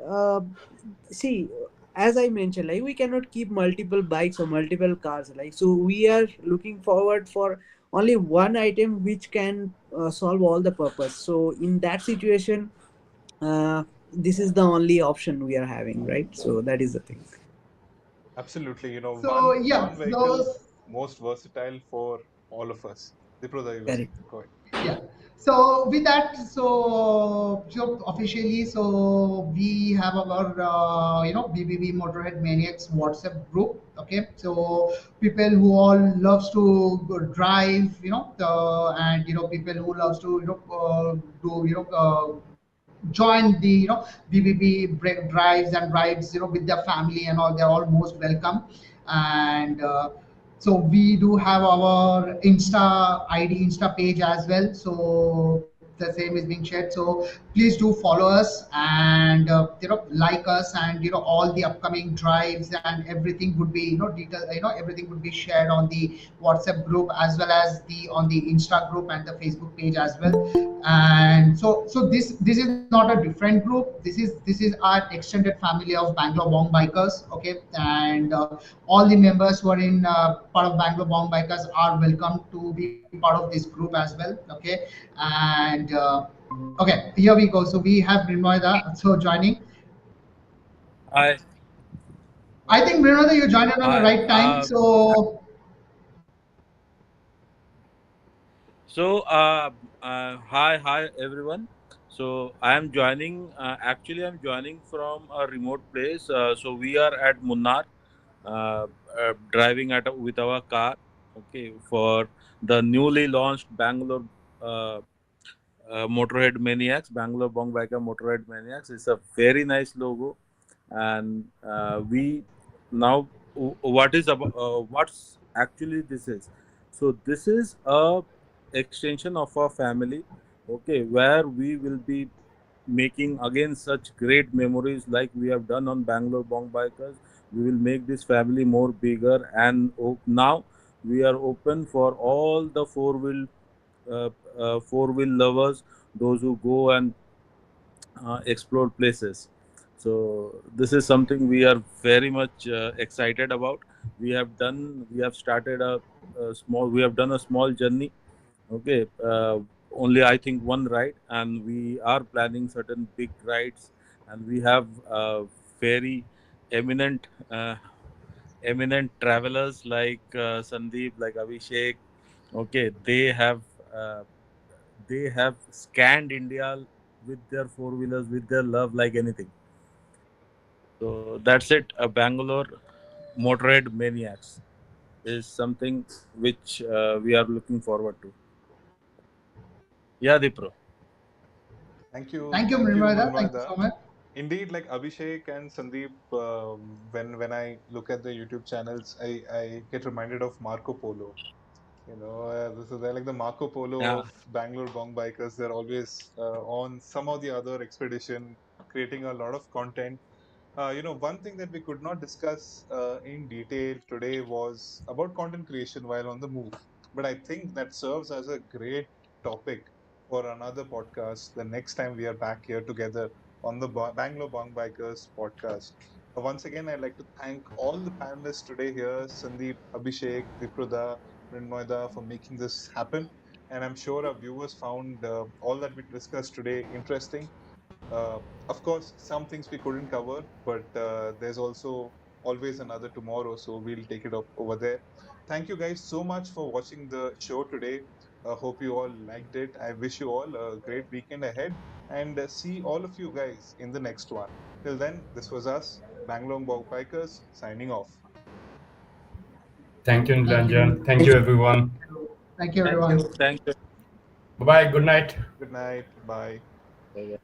see, as I mentioned, like we cannot keep multiple bikes or multiple cars. Like so, we are looking forward for only one item which can solve all the purpose. So in that situation, this is the only option we are having, right? So that is the thing. Absolutely, so one yeah, vehicle, those most versatile for all of us. Diproda, you were saying. Correct. Go ahead. yeah. So with that, so officially, so we have our BBB Motorhead Maniacs WhatsApp group. Okay, so people who all loves to go drive, and people who loves to do join the BBB drives and rides with their family and all. They're all most welcome. And so we do have our Insta ID, Insta page as well. So the same is being shared. So please do follow us and like us, and all the upcoming drives and everything would be detail. Everything would be shared on the WhatsApp group as well as the on the Insta group and the Facebook page as well. And so this is not a different group. This is our extended family of Bangalore Bong Bikers. Okay, and all the members who are in part of Bangalore Bong Bikers are welcome to be part of this group as well. Okay, and okay, here we go. So we have Brinoida so joining. Hi, I think Brinoida, you joined on the hi. right time. So Hi, everyone. So I am joining. Actually, I'm joining from a remote place. So we are at Munnar, driving with our car. Okay, for the newly launched Bangalore uh, Motorhead Maniacs, Bangalore Bong Biker Motorhead Maniacs. It's a very nice logo, and we now what's actually this is. So this is a extension of our family, okay, where we will be making again such great memories like we have done on Bangalore Bong Bikers. We will make this family more bigger, and now we are open for all the uh, four wheel lovers, those who go and explore places. So this is something we are very much excited about. We have started a small, we have done a small journey. Okay, only I think one ride, and we are planning certain big rides, and we have very eminent, travelers like Sandeep, like Abhishek. Okay, uh, they have scanned India with their four wheelers, with their love, like anything. So that's it. A Bangalore Motorhead Maniacs is something which we are looking forward to. Yeah, Dipro. Thank you, Thank you, Mrinmoy. Thank you Mrinmoyada. so much. Indeed, like Abhishek and Sandeep, when I look at the YouTube channels, I get reminded of Marco Polo. This is they're like the Marco Polo Yeah. of Bangalore Bong Bikers. They're always on some or the other expedition, creating a lot of content. One thing that we could not discuss in detail today was about content creation while on the move. But I think that serves as a great topic for another podcast the next time we are back here together on the Bangalore Bong Bikers podcast. Once again, I'd like to thank all the panelists today here, Sandeep, Abhishek, Viproda, Mrinmoyda, for making this happen. And I'm sure our viewers found all that we discussed today interesting. Uh, of course, some things we couldn't cover, but there's also always another tomorrow, so we'll take it up over there. Thank you guys so much for watching the show today. Hope you all liked it. I wish you all a great weekend ahead and see all of you guys in the next one. Till then, this was us, Bangalore Bikers, signing off. Thank you, Thank you. Nilanjan. Thank you, everyone. Thank you, Thank you. everyone. Thank you. Bye bye. Good night. Good night. Bye. Bye-bye.